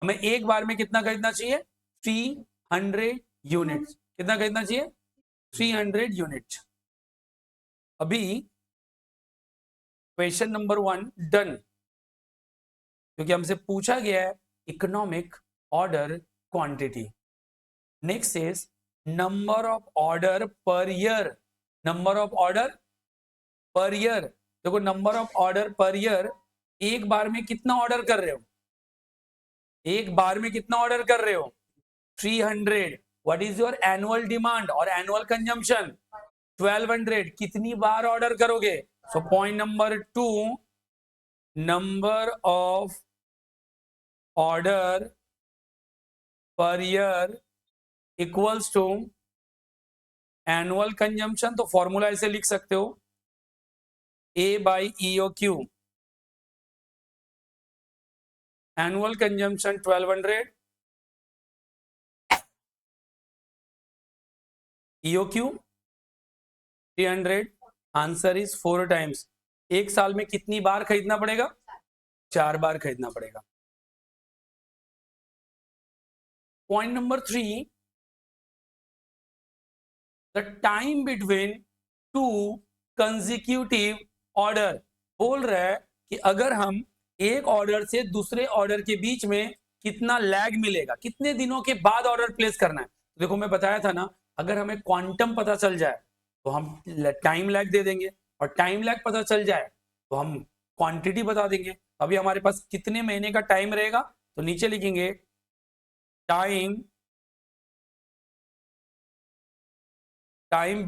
हमें एक बार में कितना खरीदना चाहिए, 300 यूनिट। कितना खरीदना चाहिए, 300 यूनिट। अभी क्वेश्चन नंबर 1 डन, क्योंकि हमसे पूछा गया है economic order quantity. Next is number of order per year. Number of order per year, देखो number of order per year, एक बार में कितना ऑर्डर कर रहे हो, एक बार में कितना ऑर्डर कर रहे हो, 300। What is your annual demand और एनुअल कंजम्पशन, 1200। कितनी बार ऑर्डर करोगे? So point number 2, number of order per year equals to annual consumption. तो फॉर्मूला ऐसे लिख सकते हो, A by EOQ, annual consumption 1200, EOQ 300। Answer is 4 times. एक साल में कितनी बार खरीदना पड़ेगा, 4 बार खरीदना पड़ेगा। Point number 3, the time between 2 consecutive order. बोल रहा है कि अगर हम एक ऑर्डर से दूसरे ऑर्डर के बीच में कितना लैग मिलेगा, कितने दिनों के बाद ऑर्डर प्लेस करना है। देखो मैं बताया था ना, अगर हमें क्वांटम पता चल जाए तो हम टाइम लैग दे देंगे, और टाइम लैग पता चल जाए तो हम क्वांटिटी बता देंगे। अभी हमारे पास कितने महीने का टाइम रहेगा, तो नीचे लिखेंगे टाइम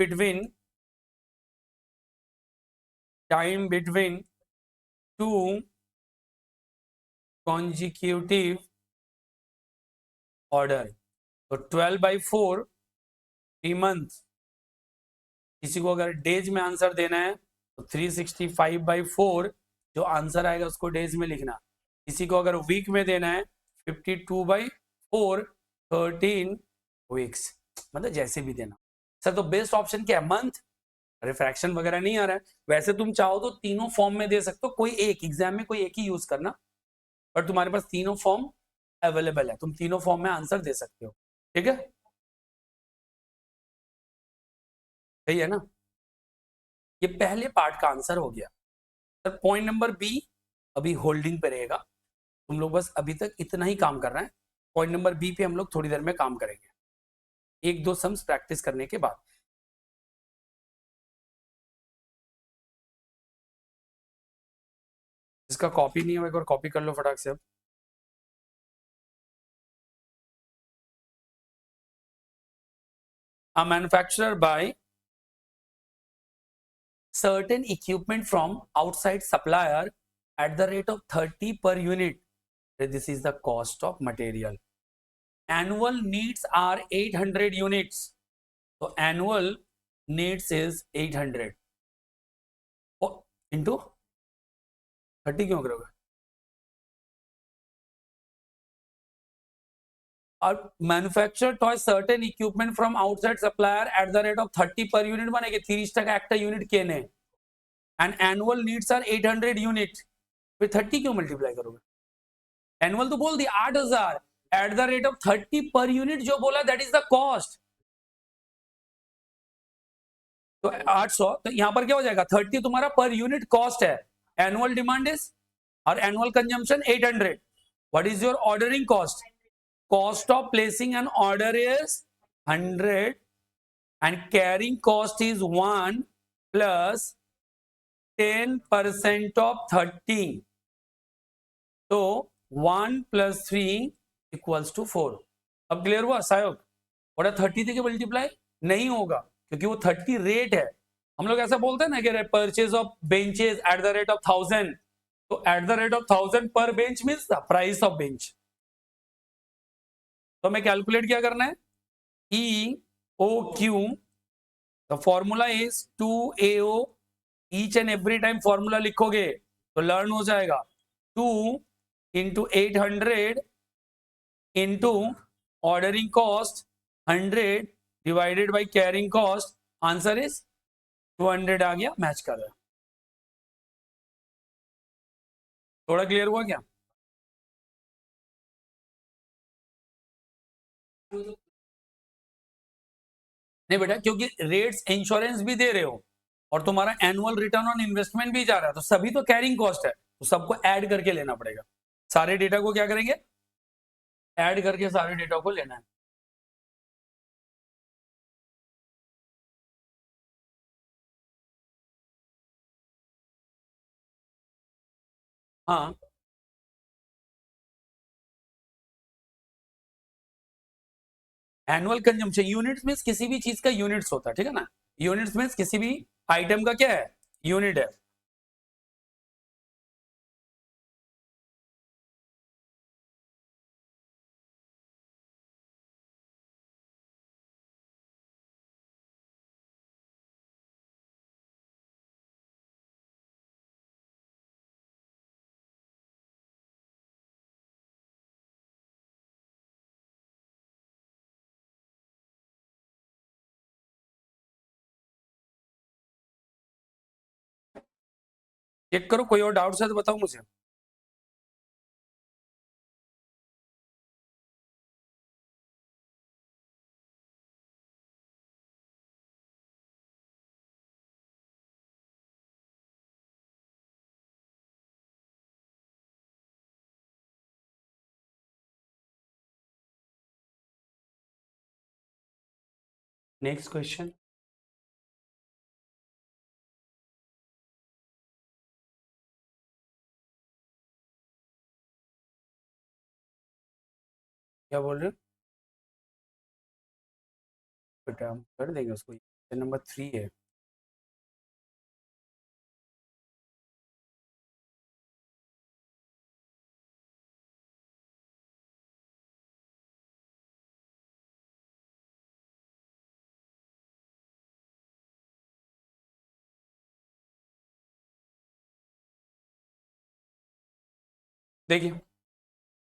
बिटवीन 2 consecutive ऑर्डर। तो 12/4 3 मंथ। किसी को अगर डेज में आंसर देना है तो 365/4 जो आंसर आएगा उसको डेज में लिखना। किसी को अगर वीक में देना है 52/4 13 वीक्स, मतलब जैसे भी देना। सर तो बेस्ट ऑप्शन क्या है, मंथ। रिफ्रैक्शन वगैरह नहीं आ रहा है। वैसे तुम चाहो तो तीनों फॉर्म में दे सकते हो, कोई एक एग्जाम में कोई एक ही यूज करना, पर तुम्हारे पास तीनों फॉर्म अवेलेबल है, तुम तीनों फॉर्म में आंसर दे सकते हो। ठीक है, सही है ना। ये पहले पार्ट का आंसर हो गया। सर पॉइंट नंबर बी अभी होल्डिंग पे रहेगा, तुम लोग बस अभी तक इतना ही काम कर रहे हैं। पॉइंट नंबर बी पे हम लोग थोड़ी देर में काम करेंगे, 1-2 सम्स प्रैक्टिस करने के बाद। इसका कॉपी नहीं है, एक बार कॉपी कर लो फटाक से। अब a manufacturer buy certain equipment from outside supplier at the rate of 30 per unit. This is the cost of material. Annual needs are 800 units. So annual needs is 800 into 30 क्यों करोगे? और manufacture toy certain equipment from outside supplier at the rate of 30 per unit बनेगी 30 টাকা একটা unit केने, and annual needs are 800 unit. फिर 30 क्यों multiply करोगे? एनुअल तो बोल दिया 8,000 eight the rate of 30 per unit, जो बोला दैट इज द कॉस्ट। तो 800, तो यहां पर क्या हो जाएगा? 30 तुम्हारा पर यूनिट कॉस्ट है, एनुअल डिमांड इज और annual consumption 800। What is your ordering cost? Cost of placing an order is 100 and carrying cost is 1 plus 10% of 30. तो 1 plus 3 equals to 4. अब क्लियर हुआ सायोग? और 30 থেকে मल्टीप्लाई नहीं होगा क्योंकि वो 30 रेट है। हम लोग ऐसा बोलते हैं ना कि purchase of benches at the rate of 1000, तो at the rate of 1000 per bench means the price of bench. तो हमें कैलकुलेट क्या करना है? E O Q, the formula is 2AO। Each and every time formula लिखोगे तो learn हो जाएगा। 2 into 800 into ordering cost 100 divided by carrying cost, answer is 200 आ गया, मैच कर रहा है। थोड़ा क्लियर हुआ क्या? नहीं बेटा, क्योंकि रेट्स इंश्योरेंस भी दे रहे हो और तुम्हारा एनुअल रिटर्न ऑन इन्वेस्टमेंट भी जा रहा है, तो सभी तो कैरिंग कॉस्ट है, तो सबको ऐड करके लेना पड़ेगा। सारे डेटा को क्या करेंगे? ऐड करके सारे डेटा को लेना है। हाँ, एनुअल कंजम्पशन यूनिट्स मींस किसी भी चीज का यूनिट्स होता है, ठीक है ना? यूनिट्स मींस किसी भी आइटम का क्या है? यूनिट है। चेक करो, कोई और डाउट्स है तो बताओ मुझे। Next question. क्या बोल रहे हो बेटा? हम कर देंगे उसको, नंबर 3 है। देखिए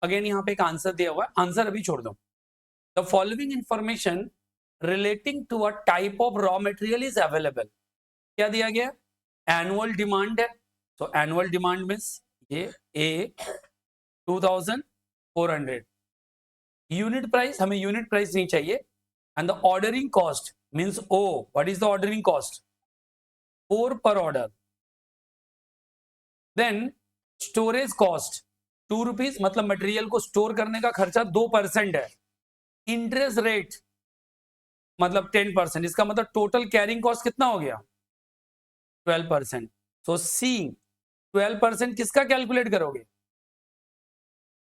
अगेन यहाँ पे एक आंसर दिया हुआ है, आंसर अभी छोड़ दो। The following information relating to a type of raw material is available. क्या दिया गया? एनुअल डिमांड है, तो एनुअल डिमांड मीन्स ये ए 2400। यूनिट प्राइस, हमें यूनिट प्राइस नहीं चाहिए। And the ordering cost means O, what is the ordering cost? 4 per order. Then storage cost 2 rupees, मतलब मटेरियल को स्टोर करने का खर्चा 2% है। इंटरेस्ट रेट मतलब 10%, इसका मतलब टोटल कैरिंग कॉस्ट कितना हो गया? 12%। सो सी 12% किसका कैलकुलेट करोगे?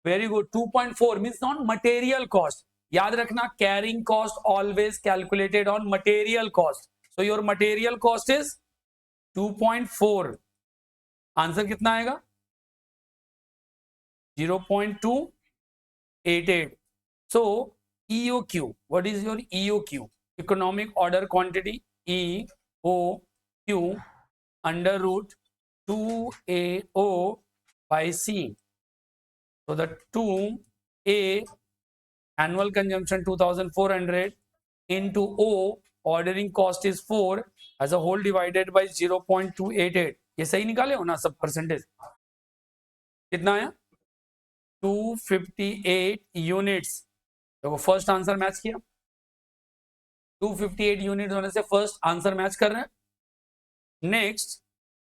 Very good, 2.4 means on material cost. याद रखना, carrying cost always calculated on material cost. So your material cost is 2.4। Answer कितना आएगा? 0.288। सो EOQ, what is your EOQ? Economic order quantity, EOQ under root 2AO by C. So the 2A annual consumption 2400 into O ordering cost is 4 as a whole divided by 0.288. ये सही निकाले हो ना सब percentage? कितना आया 258 यूनिट्स। देखो first answer match किया, 258 यूनिट होने से फर्स्ट आंसर मैच कर रहे हैं। नेक्स्ट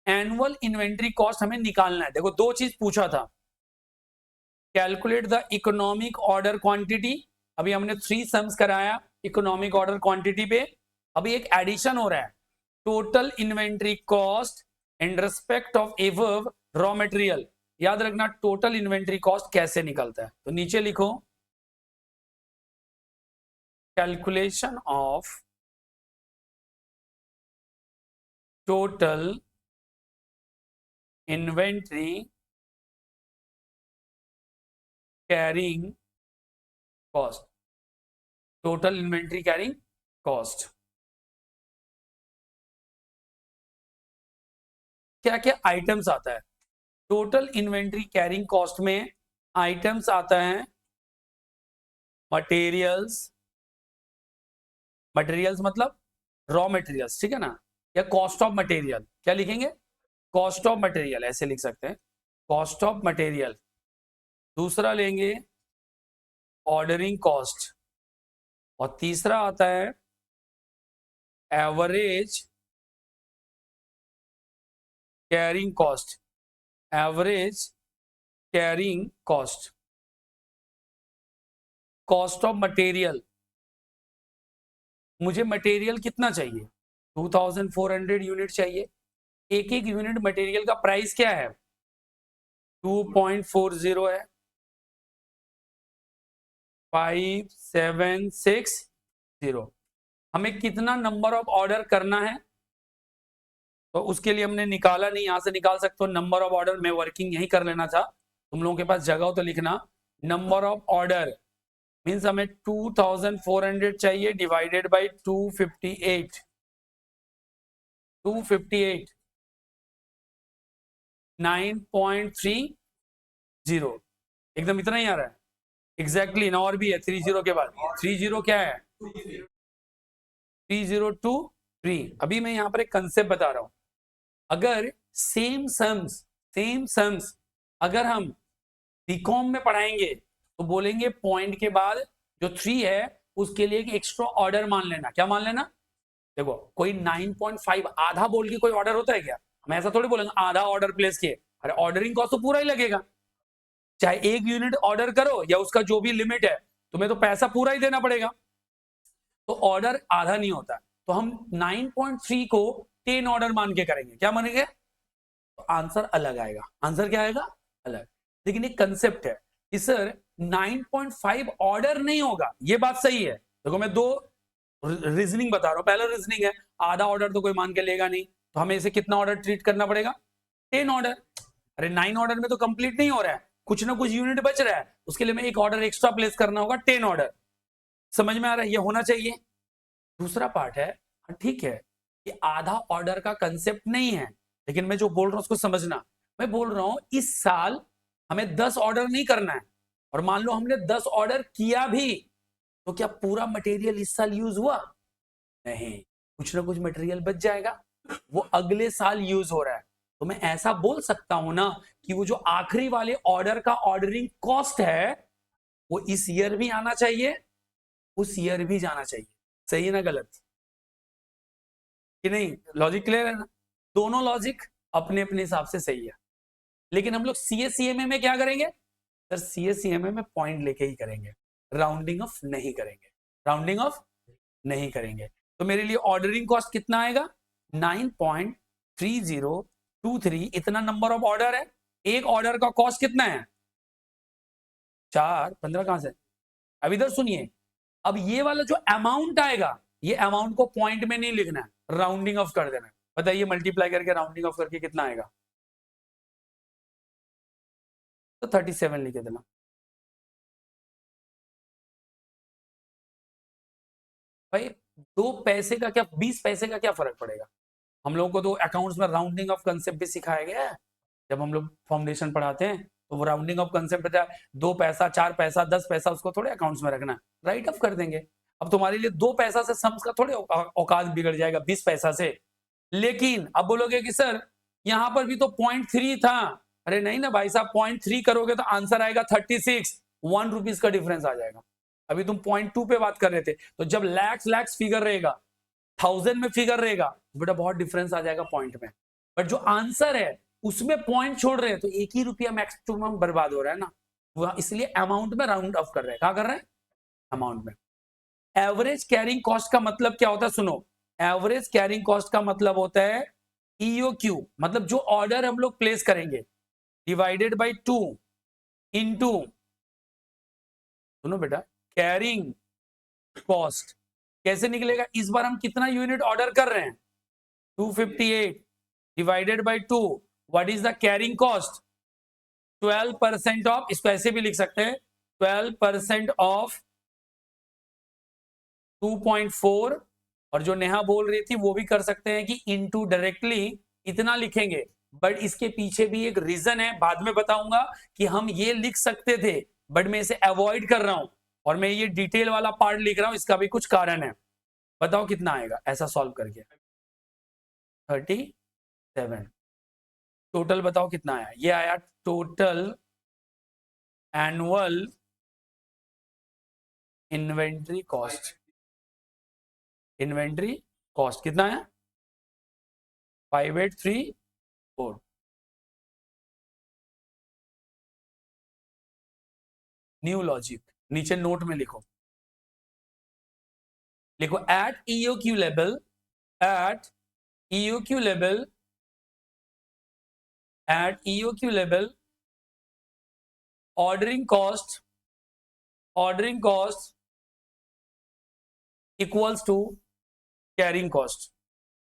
एनुअल इन्वेंट्री कॉस्ट हमें निकालना है। देखो दो चीज पूछा था, calculate the economic order quantity, अभी हमने 3 सम्स कराया इकोनॉमिक ऑर्डर क्वांटिटी पे। अभी एक एडिशन हो रहा है, total inventory cost in respect of एवर्ब रॉ मटेरियल। याद रखना टोटल इन्वेंट्री कॉस्ट कैसे निकलता है, तो नीचे लिखो calculation of total inventory carrying cost, total inventory carrying cost. क्या क्या आइटम्स आता है टोटल इन्वेंट्री कैरिंग कॉस्ट में? आइटम्स आता है मटेरियल्स, मटेरियल्स मतलब रॉ मटेरियल्स, ठीक है ना, या कॉस्ट ऑफ मटेरियल। क्या लिखेंगे? कॉस्ट ऑफ मटेरियल, ऐसे लिख सकते हैं कॉस्ट ऑफ मटेरियल। दूसरा लेंगे ऑर्डरिंग कॉस्ट, और तीसरा आता है average carrying cost, average carrying cost. Cost of material, मुझे मटेरियल कितना चाहिए 2400 यूनिट चाहिए। एक एक यूनिट मटेरियल का प्राइस क्या है 2.40 है, 5760। हमें कितना नंबर ऑफ ऑर्डर करना है, तो उसके लिए हमने निकाला नहीं, यहां से निकाल सकते हो नंबर ऑफ ऑर्डर। मैं वर्किंग यही कर लेना था, तुम लोगों के पास जगह हो तो लिखना नंबर ऑफ ऑर्डर मीन्स हमें 2400 चाहिए डिवाइडेड बाय 258, 9.30 एकदम इतना ही आ रहा है एग्जैक्टली ना, और भी है 30 के बाद 30 क्या है 3023। अभी मैं यहाँ पर एक कंसेप्ट बता रहा हूं, अगर सेम सम्स अगर हम बीकॉम में पढ़ाएंगे तो बोलेंगे पॉइंट के बाद जो 3 है उसके लिए एक एक्स्ट्रा ऑर्डर मान लेना। क्या मान लेना? देखो कोई 9.5 आधा बोल के कोई ऑर्डर होता है क्या? हम ऐसा थोड़ी बोलेंगे आधा ऑर्डर प्लेस किए, अरे ऑर्डरिंग कॉस्ट तो पूरा ही लगेगा, चाहे 1 यूनिट ऑर्डर करो या उसका जो भी लिमिट है, तुम्हें तो पैसा पूरा ही देना पड़ेगा। तो ऑर्डर आधा नहीं होता, तो हम 9.3 को 10 ऑर्डर मान के करेंगे। क्या मानेंगे? तो आंसर अलग आएगा। आंसर क्या आएगा? अलग। लेकिन एक कंसेप्ट है कि सर 9.5 ऑर्डर नहीं होगा, ये बात सही है। देखो मैं 2 रीजनिंग बता रहा हूं। पहला रीजनिंग है आधा ऑर्डर तो कोई मान के लेगा नहीं, तो हमें इसे कितना ऑर्डर ट्रीट करना पड़ेगा 10 ऑर्डर। अरे 9 ऑर्डर में तो कंप्लीट नहीं हो रहा है, कुछ ना कुछ यूनिट बच रहा है, उसके लिए मैं एक ऑर्डर एक्स्ट्रा प्लेस करना होगा 10 ऑर्डर। समझ में आ रहा है? ये होना चाहिए। दूसरा पार्ट है, ठीक है कि आधा ऑर्डर का कंसेप्ट नहीं है, लेकिन मैं जो बोल रहा हूं उसको समझना। मैं बोल रहा हूं इस साल हमें 10 ऑर्डर नहीं करना है, और मान लो हमने 10 ऑर्डर किया भी, तो क्या पूरा मटेरियल इस साल यूज हुआ? नहीं, कुछ ना कुछ मटेरियल बच जाएगा, वो अगले साल यूज हो रहा है। तो मैं ऐसा बोल सकता हूं ना कि वो जो आखिरी वाले ऑर्डर का ऑर्डरिंग कॉस्ट है वो इस ईयर भी आना चाहिए, उस ईयर भी जाना चाहिए। सही है ना गलत कि नहीं? लॉजिक क्लियर है ना? दोनों लॉजिक अपने अपने हिसाब से सही है, लेकिन हम लोग सीएससीएमए में क्या करेंगे सर? सीएससीएमए में पॉइंट लेके ही करेंगे, राउंडिंग ऑफ नहीं करेंगे, राउंडिंग ऑफ नहीं करेंगे। तो मेरे लिए ऑर्डरिंग कॉस्ट कितना आएगा 9.3023। इतना नंबर ऑफ ऑर्डर है, एक ऑर्डर का कॉस्ट कितना है 4 15 कहां से? अब इधर सुनिए, अब ये वाला जो अमाउंट आएगा, ये अमाउंट को पॉइंट में नहीं लिखना है, राउंडिंग ऑफ कर देना है। बताइए मल्टीप्लाई करके राउंडिंग ऑफ करके कितना आएगा? तो 37 लिखे देना। भाई 2 पैसे का क्या 20 पैसे का क्या फर्क पड़ेगा? हम लोगों को तो अकाउंट्स में राउंडिंग ऑफ कंसेप्ट भी सिखाया गया है। जब हम लोग फाउंडेशन पढ़ाते हैं तो वो राउंडिंग ऑफ कंसेप्ट है, 2 पैसा 4 पैसा 10 पैसा उसको थोड़े अकाउंट्स में रखना, राइट ऑफ कर देंगे। अब तुम्हारे लिए 2 पैसा से सम्स का थोड़े औकात बिगड़ जाएगा 20 पैसा से। लेकिन अब बोलोगे कि सर यहां पर भी तो 0.3 था, अरे नहीं ना भाई साहब, 0.3 करोगे तो आंसर आएगा 36, 1 रुपीज का डिफरेंस आ जाएगा। अभी तुम 0.2 पे बात कर रहे थे, तो जब लैक्स फिगर रहेगा, 1000 में फिगर रहेगा, बेटा बहुत डिफरेंस आ जाएगा पॉइंट में। बट जो आंसर है उसमें पॉइंट छोड़ रहे हैं, तो 1 ही रुपया मैक्सिमम बर्बाद हो रहा है ना, वो इसलिए अमाउंट में राउंड ऑफ कर रहे हैं। क्या कर रहे हैं? अमाउंट में। एवरेज कैरिंग कॉस्ट का मतलब क्या होता है? सुनो, एवरेज कैरिंग कॉस्ट का मतलब होता है EOQ, मतलब जो ऑर्डर हम लोग प्लेस करेंगे डिवाइडेड बाय 2 इनटू, सुनो बेटा, कैरिंग कॉस्ट। कैसे निकलेगा? इस बार हम कितना यूनिट ऑर्डर कर रहे हैं? 258 divided by 2, what is the carrying cost? 12% of, इसको ऐसे भी लिख सकते हैं, 12% ऑफ 2.4, और जो नेहा बोल रही थी वो भी कर सकते हैं कि इनटू डायरेक्टली इतना लिखेंगे। बट इसके पीछे भी एक रीजन है, बाद में बताऊंगा कि हम ये लिख सकते थे, बट मैं इसे अवॉइड कर रहा हूं और मैं ये डिटेल वाला पार्ट लिख रहा हूं, इसका भी कुछ कारण है। बताओ कितना आएगा ऐसा सॉल्व करके? 37। टोटल बताओ कितना आया? ये आया total annual inventory cost. Inventory cost कितना है? 5834। न्यू लॉजिक नीचे नोट में लिखो, लिखो at EOQ level, at EOQ level, at EOQ level, ordering cost equals to carrying cost,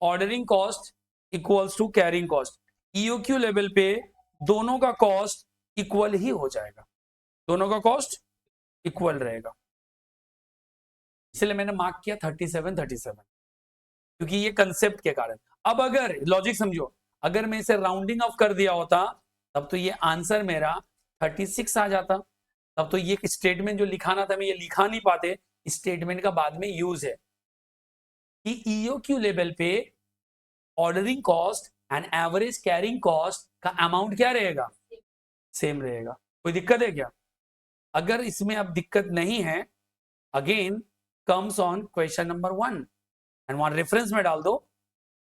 ordering cost equals to carrying cost। EOQ level पे दोनों का cost equal ही हो जाएगा, दोनों का कॉस्ट इक्वल रहेगा, इसलिए मैंने मार्क किया 37 क्योंकि ये कंसेप्ट के कारण। अब अगर लॉजिक समझो, अगर मैं इसे राउंडिंग ऑफ कर दिया होता तब तो ये आंसर मेरा 36 आ जाता, तब तो ये स्टेटमेंट जो लिखाना था मैं ये लिखा नहीं पाते। स्टेटमेंट का बाद में यूज है कि EOQ लेवल पे ordering cost and average carrying cost का अमाउंट क्या रहेगा? सेम रहेगा। कोई दिक्कत है क्या? अगर इसमें अब दिक्कत नहीं है, again comes on question number 1 and वहां रेफरेंस में डाल दो,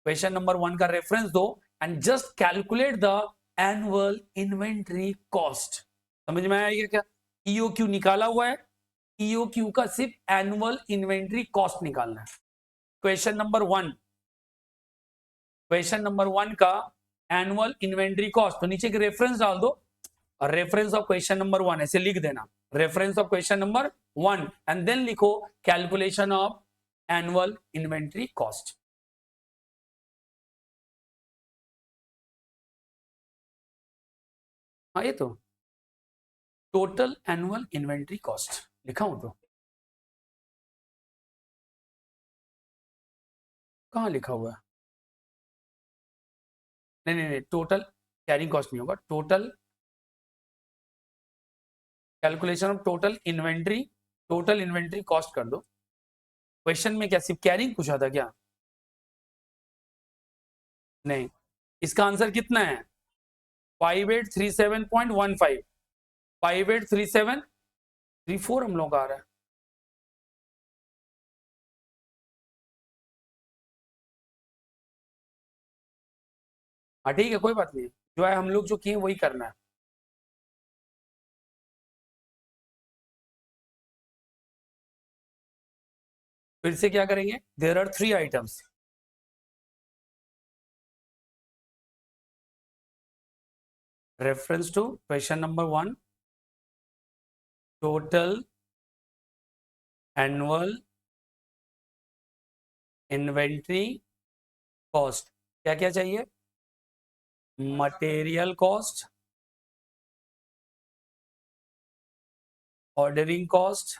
क्वेश्चन नंबर 1 का रेफरेंस दो and just calculate the annual inventory cost. समझ में आया क्या? EOQ निकाला हुआ है, EOQ का सिर्फ एनुअल इन्वेंट्री कॉस्ट निकालना है। क्वेश्चन नंबर 1, क्वेश्चन नंबर 1 का एनुअल इन्वेंट्री कॉस्ट, तो नीचे एक रेफरेंस डाल दो और रेफरेंस ऑफ क्वेश्चन नंबर 1 ऐसे लिख देना, reference of question number 1 and then लिखो calculation of annual inventory cost. हाँ ये तो टोटल एनुअल इन्वेंट्री कॉस्ट लिखा हूं, तो कहाँ लिखा हुआ है? नहीं, टोटल कैरिंग कॉस्ट नहीं होगा, total calculation of total inventory cost कर दो। क्वेश्चन में क्या सिर्फ कैरिंग पूछा था क्या? नहीं, इसका आंसर कितना है? 5837.15, 583734 हम लोग आ रहा है। हाँ ठीक है, कोई बात नहीं, जो है हम लोग जो किए वही करना है। फिर से क्या करेंगे? There are 3 items, reference to question number 1, total annual inventory cost. क्या क्या चाहिए? Material cost, ordering cost,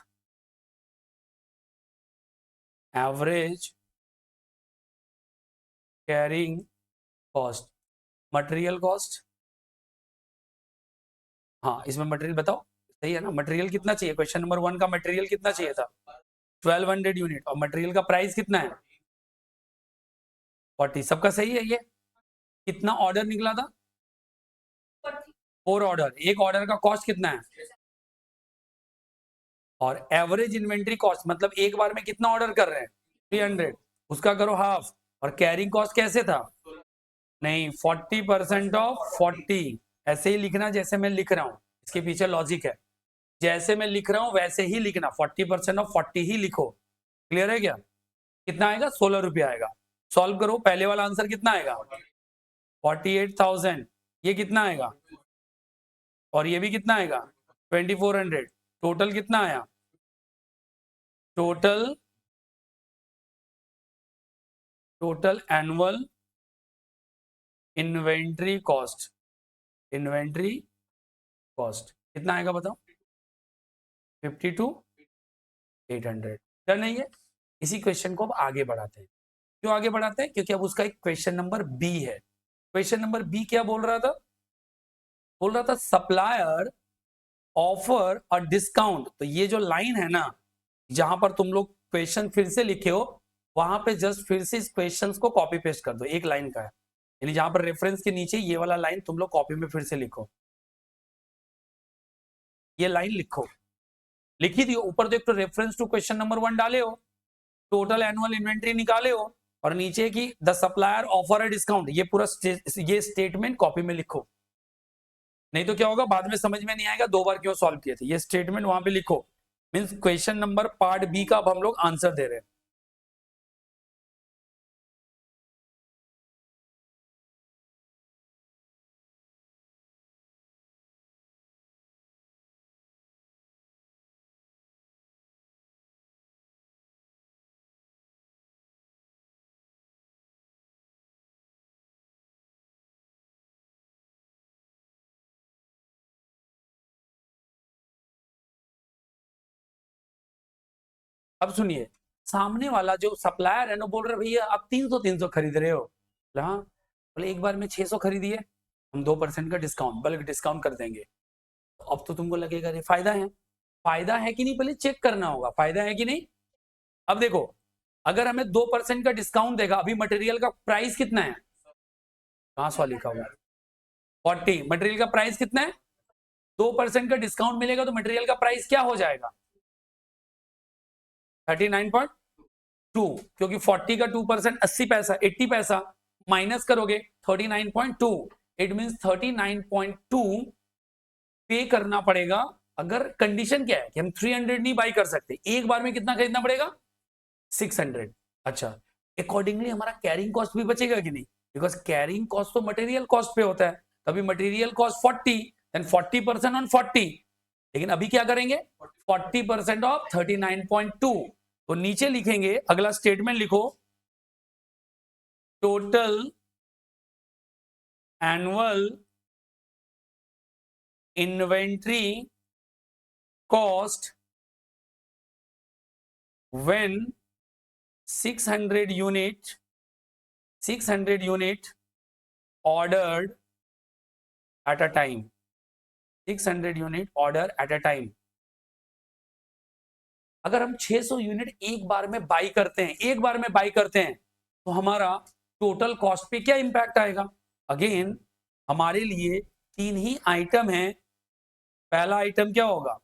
average carrying cost, material cost. हाँ इसमें मटेरियल बताओ, सही है ना? मटेरियल कितना चाहिए? क्वेश्चन नंबर 1 का मटेरियल कितना चाहिए था? 1200 यूनिट, और मटेरियल का प्राइस कितना है? 40। सबका सही है ये? कितना ऑर्डर निकला था? 4 ऑर्डर, एक ऑर्डर का कॉस्ट कितना है, और एवरेज इन्वेंट्री कॉस्ट मतलब एक बार में कितना ऑर्डर कर रहे हैं 300, उसका करो हाफ, और कैरिंग कॉस्ट कैसे था, नहीं 40% ऑफ 40, ऐसे ही लिखना जैसे मैं लिख रहा हूं, इसके पीछे लॉजिक है, जैसे मैं लिख रहा हूं वैसे ही लिखना, 40% ऑफ 40 ही लिखो। क्लियर है क्या, कितना आएगा 16 रुपया आएगा। सॉल्व करो, पहले वाला आंसर कितना आएगा 48,000, ये कितना आएगा, और ये भी कितना आएगा 2400, टोटल कितना आया, total annual inventory cost, inventory cost कितना आएगा बताओ, 52,800। डन है ये। इसी क्वेश्चन को अब आगे बढ़ाते हैं। क्यों आगे बढ़ाते हैं, क्योंकि अब उसका एक क्वेश्चन नंबर बी है। क्वेश्चन नंबर बी क्या बोल रहा था, बोल रहा था सप्लायर ऑफर और डिस्काउंट। तो ये जो लाइन है ना, जहां पर तुम लोग क्वेश्चन फिर से लिखे हो, वहां पे जस्ट फिर से इस क्वेश्चन को कॉपी पेस्ट कर दो, एक लाइन का है, यानी जहां पर रेफरेंस के नीचे ये वाला लाइन तुम लोग कॉपी में फिर से लिखो, ये लाइन लिखो, लिखी थी ऊपर तो एक तो रेफरेंस टू क्वेश्चन नंबर 1 डाले हो, टोटल एनुअल इन्वेंट्री निकाले हो, और नीचे की द सप्लायर ऑफर डिस्काउंट, ये पूरा ये स्टेटमेंट कॉपी में लिखो, नहीं तो क्या होगा बाद में समझ में नहीं आएगा 2 बार क्यों सॉल्व किए थे। ये स्टेटमेंट वहां पे लिखो, means question number part B का अब हम लोग आंसर दे रहे हैं। अब सुनिए, सामने वाला जो सप्लायर है ना बोल रहे भैया आप 300 खरीद रहे हो, बोले हाँ, बोले एक बार में 600 खरीदिए, हम 2% का डिस्काउंट बल्कि डिस्काउंट कर देंगे। तो अब तो तुमको लगेगा ये फायदा है कि नहीं, पहले चेक करना होगा फायदा है कि नहीं। अब देखो, अगर हमें 2% का डिस्काउंट देगा, अभी मटेरियल का प्राइस कितना है, कहां सौ लिखा हुआ है 40, मटेरियल का प्राइस कितना है, 2% का डिस्काउंट मिलेगा तो मटेरियल का प्राइस क्या हो जाएगा 39.2, क्योंकि 40 का 2% 80 पैसा, 80 पैसा माइनस करोगे 39.2, इट मींस 39.2 पे करना पड़ेगा। अगर कंडीशन क्या है कि हम 300 नहीं बाई कर सकते, एक बार में कितना खरीदना पड़ेगा 600। अच्छा, अकॉर्डिंगली हमारा कैरिंग कॉस्ट भी बचेगा कि नहीं, बिकॉज कैरिंग कॉस्ट तो मटेरियल कॉस्ट पे होता है, तभी मटेरियल कॉस्ट 40, देन 40% ऑन 40, लेकिन अभी क्या करेंगे 40% ऑफ 39.2, तो नीचे लिखेंगे, अगला स्टेटमेंट लिखो, total annual inventory cost when 600 unit ordered at a time, 600 unit order at a time. अगर हम 600 यूनिट एक बार में बाई करते हैं, तो हमारा टोटल कॉस्ट पे क्या इंपैक्ट आएगा। अगेन हमारे लिए 3 ही आइटम है, पहला आइटम क्या होगा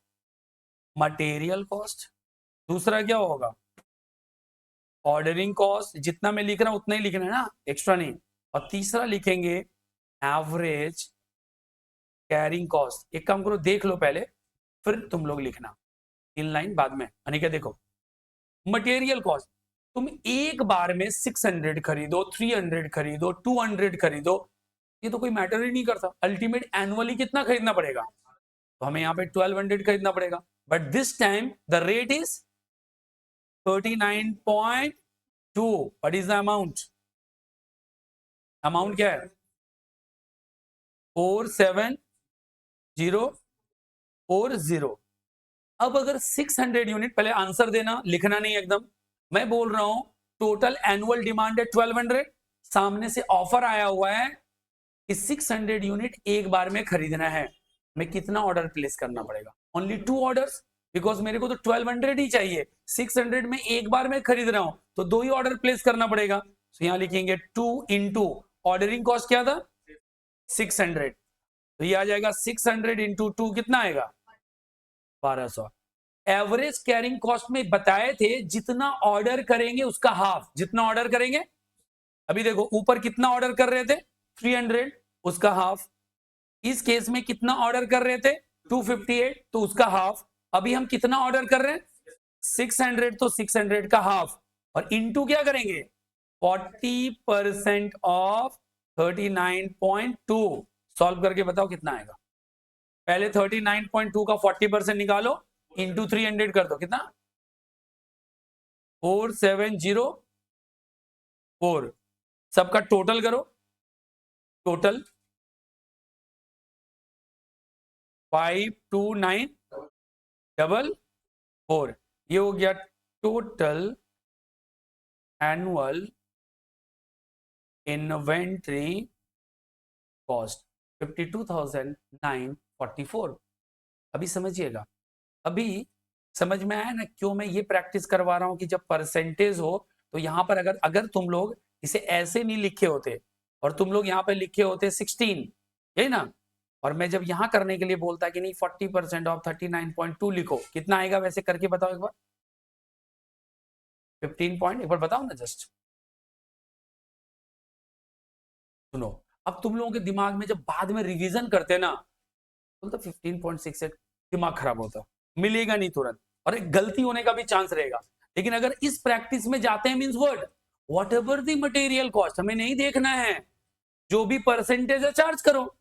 मटेरियल कॉस्ट, दूसरा क्या होगा ऑर्डरिंग कॉस्ट, जितना मैं लिख रहा हूं उतना ही लिखना है ना, एक्स्ट्रा नहीं, और तीसरा लिखेंगे एवरेज कैरिंग कॉस्ट। एक काम करो देख लो पहले, फिर तुम लोग लिखना 3 लाइन बाद में। अनिका देखो, मटेरियल कॉस्ट तुम एक बार में 600 खरीदो, 300 खरीदो, 200 खरीदो, ये तो कोई मैटर ही नहीं करता, अल्टीमेट एनुअली कितना खरीदना पड़ेगा, तो हमें यहाँ पे 1200 खरीदना पड़ेगा, but this time the rate is 39.2। What is the amount, amount क्या है 47040। अब अगर 600 यूनिट, पहले आंसर देना, लिखना नहीं एकदम, मैं बोल रहा हूं टोटल एनुअल डिमांड है 1200, सामने से ऑफर आया हुआ है कि 600 यूनिट एक बार में खरीदना है, मैं कितना ऑर्डर प्लेस करना पड़ेगा, ओनली 2 ऑर्डर्स, बिकॉज मेरे को तो 1200 ही चाहिए, 600 में एक बार में खरीद रहा हूं तो 2 ही ऑर्डर प्लेस करना पड़ेगा। तो यहां लिखेंगे 2 इंटू ऑर्डरिंग कॉस्ट क्या था 600, तो ये आ जाएगा 600 इंटू 2 कितना आएगा 1200। एवरेज कैरिंग कॉस्ट में बताए थे जितना ऑर्डर करेंगे उसका हाफ, जितना ऑर्डर करेंगे। अभी देखो ऊपर कितना ऑर्डर कर रहे थे 300, उसका हाफ। इस केस में कितना ऑर्डर कर रहे थे 258, तो उसका हाफ। अभी हम कितना ऑर्डर कर रहे हैं 600, तो 600 का हाफ। और इनटू क्या करेंगे 40% ऑफ 39.2। सॉल्व करके बताओ कितना आएगा। पहले 39.2 का 40% निकालो, इंटू 300 कर दो, कितना 4704। सबका टोटल करो, टोटल 5294। ये हो गया टोटल एनुअल इन्वेंट्री कॉस्ट 52,944। अभी समझिएगा, अभी समझ में आया ना क्यों मैं ये प्रैक्टिस करवा रहा हूं कि जब परसेंटेज हो तो यहां पर अगर अगर तुम लोग इसे ऐसे नहीं लिखे होते और तुम लोग यहाँ पे लिखे होते 16, यही ना, और मैं जब यहां करने के लिए बोलता कि नहीं 40% ऑफ 39.2 लिखो, कितना आएगा वैसे करके बताओ एक बार। 15 पॉइंट, एक बार बताओ ना जस्ट। सुनो, अब तुम लोगों के दिमाग में जब बाद में रिवीजन करते ना तो 15.68 दिमाग खराब होता, मिलेगा नहीं तुरंत, और एक गलती होने का भी चांस रहेगा। लेकिन अगर इस प्रैक्टिस में जाते हैं means what ever the material cost, हमें नहीं देखना है जो भी परसेंटेज है चार्ज करो।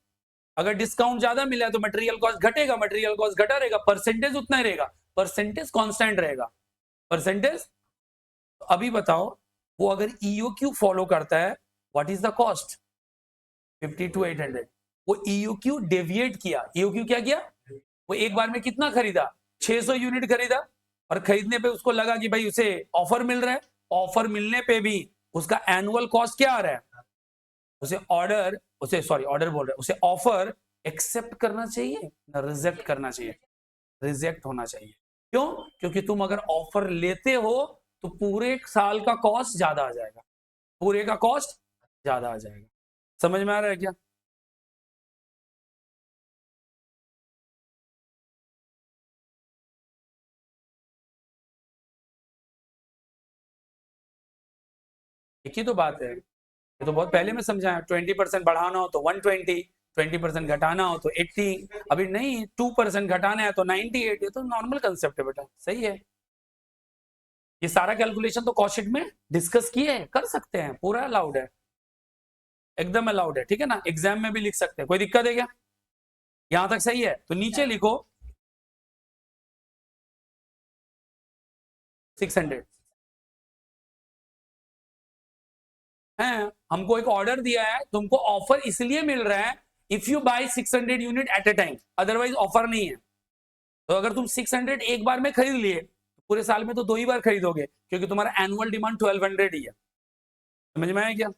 अगर डिस्काउंट ज्यादा मिला है तो मटेरियल कॉस्ट घटेगा, मटेरियल कॉस्ट घटा रहेगा, परसेंटेज उतना ही रहेगा, परसेंटेज कांस्टेंट रहेगा, परसेंटेज। तो अभी बताओ वो अगर ईओक्यू फॉलो करता है, व्हाट इज द कॉस्ट 52,800। वो ईओक्यू डेविएट किया, ईओक्यू क्या किया, वो एक बार में कितना खरीदा 600 यूनिट खरीदा, और खरीदने पे उसको लगा कि भाई उसे ऑफर मिल रहा है, ऑफर मिलने पे भी उसका एनुअल कॉस्ट क्या आ रहा है, ऑर्डर बोल रहे हैं, उसे ऑफर एक्सेप्ट करना चाहिए ना रिजेक्ट करना चाहिए, रिजेक्ट होना चाहिए। क्यों, क्योंकि तुम अगर ऑफर लेते हो तो पूरे साल का कॉस्ट ज्यादा आ जाएगा, पूरे का कॉस्ट ज्यादा आ जाएगा। समझ में आ रहा है क्या। एक ही तो बात है, ये तो बहुत पहले में समझाया, 20% बढ़ाना हो तो 120, 20% घटाना हो तो 80, अभी नहीं 2% घटाना है तो 98। ये तो नॉर्मल कंसेप्ट है बेटा, सही है। ये सारा कैलकुलेशन तो कॉस्ट शीट में डिस्कस किए हैं, कर सकते हैं, पूरा अलाउड है, एकदम अलाउड है, ठीक है ना, एग्जाम में भी लिख सकते हैं, कोई दिक्कत है क्या। यहां तक सही है, तो नीचे लिखो 600 है। हमको एक ऑर्डर दिया है, तुमको ऑफर इसलिए मिल रहा है if you buy 600 unit at a time, otherwise offer नहीं है। तो अगर तुम 600 एक बार में खरीद लिए तो पूरे साल में तो 2 ही बार खरीदोगे, क्योंकि तुम्हारा एनुअल डिमांड 1200 ही है। समझ में आया क्या।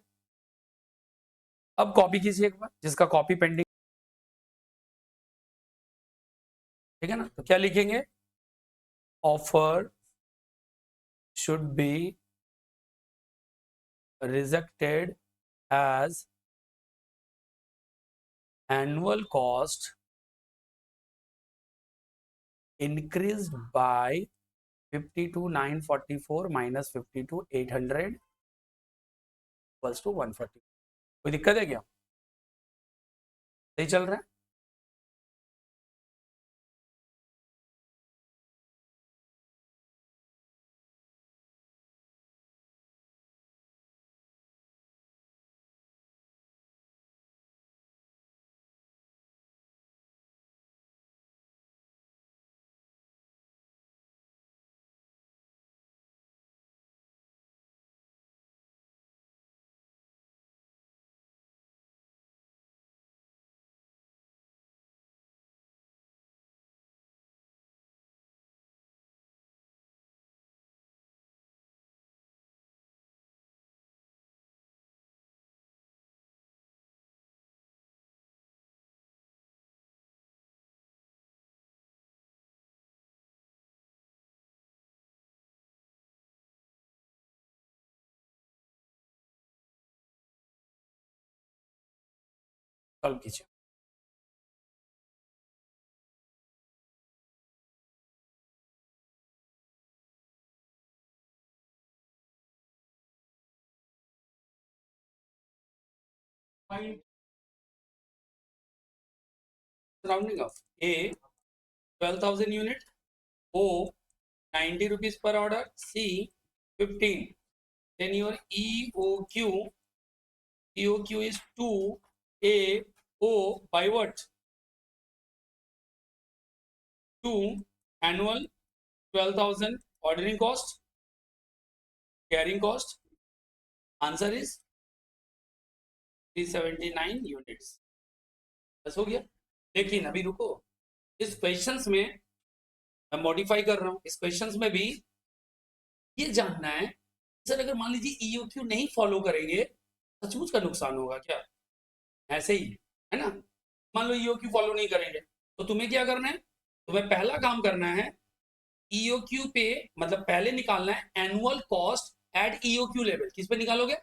अब कॉपी कीजिए एक बार, जिसका कॉपी पेंडिंग, ठीक है ना, तो क्या लिखेंगे offer should be rejected as annual cost increased by 52,944 minus 52,800 equals to 140। कोई दिक्कत है क्या, सही चल रहा है। सॉल्व कीजिए। Rounding off A 12,000 unit, O 90 rupees per order, C 15. Then your EOQ is 2 AO by what? 2 annual 12,000 ordering cost, carrying cost. Answer is 379 units. बस हो गया. लेकिन अभी रुको, इस क्वेश्चंस में मैं मॉडिफाई कर रहा हूं. इस क्वेश्चंस में भी ये जानना है सर, अगर मान लीजिए ईओक्यू नहीं फॉलो करेंगे सचमुच का नुकसान होगा क्या? ऐसे ही है ना. मान लो ईओक्यू फॉलो नहीं करेंगे तो तुम्हें क्या करना है? तुम्हें पहला काम करना है ईओक्यू पे, मतलब पहले निकालना है annual cost at EOQ level. किस पे निकालोगे?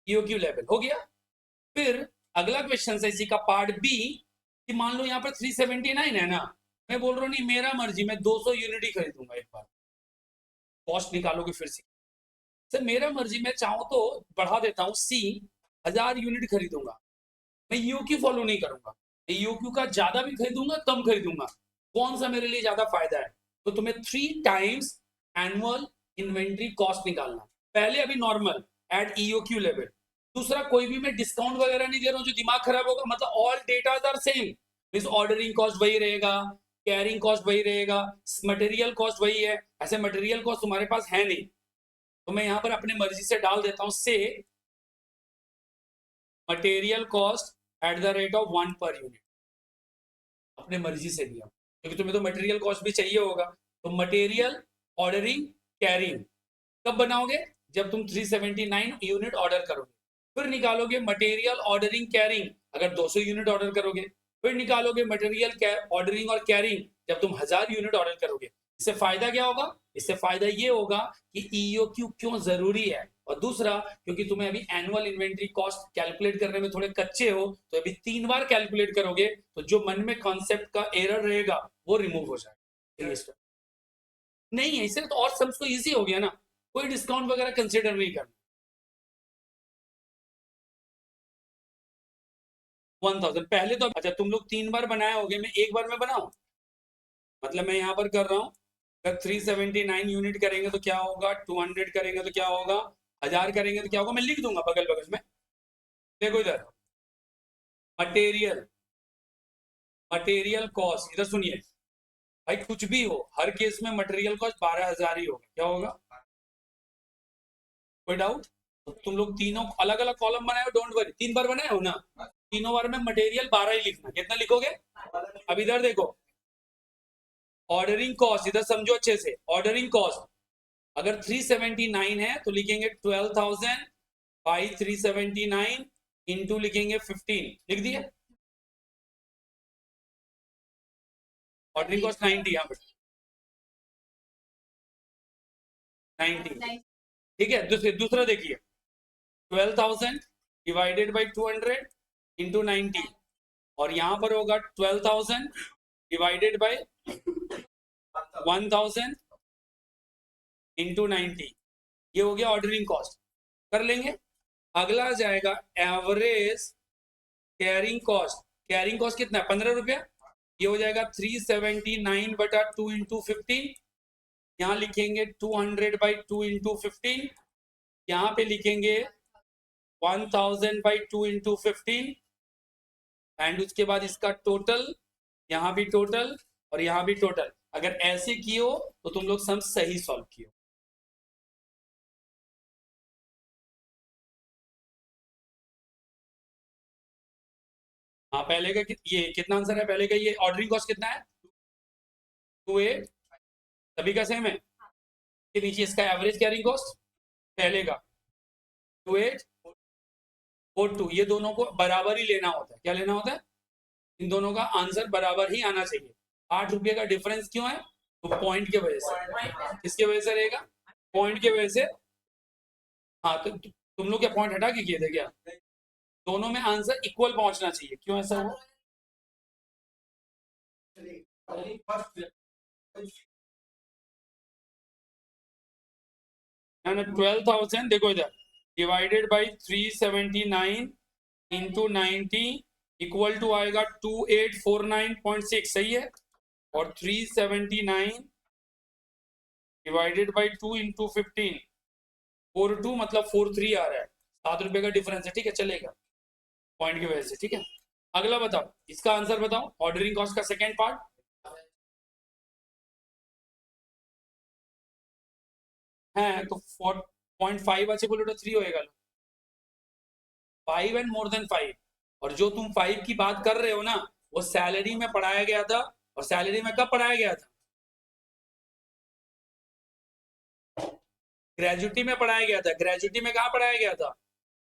EOQ level. हो गया. फिर अगला क्वेश्चन है इसी का पार्ट बी कि मान लो यहाँ पर 379 है ना, मैं बोल रहा हूँ नहीं मेरा मर्जी, मैं 200 यूनिट ही खरीदूंगा एक बार. कॉस्ट निकालोगे फिर से. सर मेरा मर्जी, मैं चाहूं तो बढ़ा देता हूँ, सी 1000 यूनिट खरीदूंगा. मैं ईओक्यू फॉलो नहीं करूंगा. ईओक्यू का ज्यादा भी खरीदूंगा कम खरीदूंगा, कौन सा मेरे लिए ज्यादा फायदा है? तो तुम्हें 3 टाइम्स एनुअल इन्वेंट्री कॉस्ट निकालना. पहले अभी नॉर्मल एट ईओक्यू लेवल. दूसरा कोई भी मैं डिस्काउंट वगैरह नहीं दे रहा हूं जो दिमाग खराब होगा. मतलब all data are same. Means ordering cost वही रहेगा, कैरिंग कॉस्ट वही रहेगा, मटेरियल कॉस्ट वही है. ऐसे मटेरियल कॉस्ट तुम्हारे पास है नहीं, तो मैं यहां पर अपने मर्जी से डाल देता हूं से material cost at the rate of 1 per unit. अपने मर्जी से दिया क्योंकि तुम्हें तो मटेरियल कॉस्ट भी चाहिए होगा. तो मटेरियल ऑर्डरिंग कैरिंग कब बनाओगे? जब तुम 379 यूनिट ऑर्डर करोगे. फिर निकालोगे मटेरियल ऑर्डरिंग कैरिंग अगर 200 यूनिट ऑर्डर करोगे. फिर निकालोगे मटेरियल ऑर्डरिंग और कैरिंग जब तुम 1000 यूनिट ऑर्डर करोगे. इससे फायदा क्या होगा? इससे फायदा ये होगा कि ईओक्यू क्यों जरूरी है. और दूसरा, क्योंकि तुम्हें अभी एनुअल इन्वेंट्री कॉस्ट कैलकुलेट करने में थोड़े कच्चे हो, तो अभी 3 बार कैलकुलेट करोगे तो जो मन में कॉन्सेप्ट का एरर रहेगा वो रिमूव हो जाएगा. नहीं है इससे तो और सम्स तो इजी हो गया ना, कोई डिस्काउंट वगैरह कंसिडर नहीं करना. 1000 पहले तो, अच्छा तुम लोग 3 बार बनाए होगे, मैं एक बार में बनाऊं? मतलब मैं यहाँ पर कर रहा हूँ, अगर 379 यूनिट करेंगे तो क्या होगा, 200 करेंगे तो क्या होगा, 1000 करेंगे तो क्या होगा, मैं लिख दूंगा बगल बगल में. देखो इधर मटेरियल मटेरियल कॉस्ट, इधर सुनिए भाई, कुछ भी हो हर केस में मटेरियल कॉस्ट 12,000 ही होगा. क्या होगा? कोई डाउट? तो तुम लोग तीनों अलग अलग कॉलम बनाए हो, डोंट वरी. 3 बार बनाए हो ना, तीनों बार में मटेरियल 12 ही लिखना. कितना लिखोगे? अब इधर देखो, ऑर्डरिंग कॉस्ट इधर समझो अच्छे से. ऑर्डरिंग कॉस्ट अगर 379 है तो लिखेंगे 12,000 बाई 379 इंटू लिखेंगे 15. लिख दिया. ऑर्डरिंग कॉस्ट 90, यहाँ पर 90. ठीक है. दूसरा देखिए, 12,000 डिवाइडेड बाई 200 इंटू 90, और यहां पर होगा 12,000 डिवाइडेड बाई 1000 इंटू 90. ये हो गया ऑर्डरिंग कॉस्ट. कर लेंगे. अगला जाएगा average carrying cost. Carrying cost कितना है? 15 रुपया. ये हो जाएगा 379 बटा 2 इंटू 15. यहाँ लिखेंगे 200 बाई 2 इंटू 15. यहाँ पे लिखेंगे 1000 बाई 2 इंटू 15. एंड उसके बाद इसका टोटल, यहाँ भी टोटल और यहाँ भी टोटल. अगर ऐसे किए हो तो तुम लोग सम सही सॉल्व किए. हाँ पहले का ये कितना आंसर है? पहले का ये ऑर्डरिंग कॉस्ट कितना है? 28. सभी का सेम है. के नीचे इसका एवरेज कैरिंग कॉस्ट पहले का 28 और 2, ये दोनों को बराबर ही लेना होता है. क्या लेना होता है? इन दोनों का आंसर बराबर ही आना चाहिए. 8 रुपये का डिफरेंस क्यों है? तो पॉइंट के वजह से. किसके वजह से रहेगा? पॉइंट के वजह से. हाँ तो तुम लोग क्या पॉइंट हटा के किए थे क्या? दोनों में आंसर इक्वल पहुंचना चाहिए. क्यों ऐसा हुआ? ना 12,000 देखो इधर divided by 379 into 90 equal to आएगा 2849.6, सही है। और 379 डिवाइडेड बाई 2 इंटू 15, 42 मतलब 43 आ रहा है। 7 रुपए का डिफरेंस है, ठीक है, चलेगा पॉइंट की वजह से, ठीक है। अगला बताओ, इसका आंसर बताओ, ऑर्डरिंग कॉस्ट का सेकेंड पार्ट। है तो 4.5 আছে বলে ওটা 3 হয়ে গেল। 5 एंड मोर देन 5, और जो तुम 5 की बात कर रहे हो ना, वो सैलरी में पढ़ाया गया था। और सैलरी में कब पढ़ाया गया था? ग्रेजुटी में पढ़ाया गया था। ग्रेजुटी में कहा पढ़ाया गया था?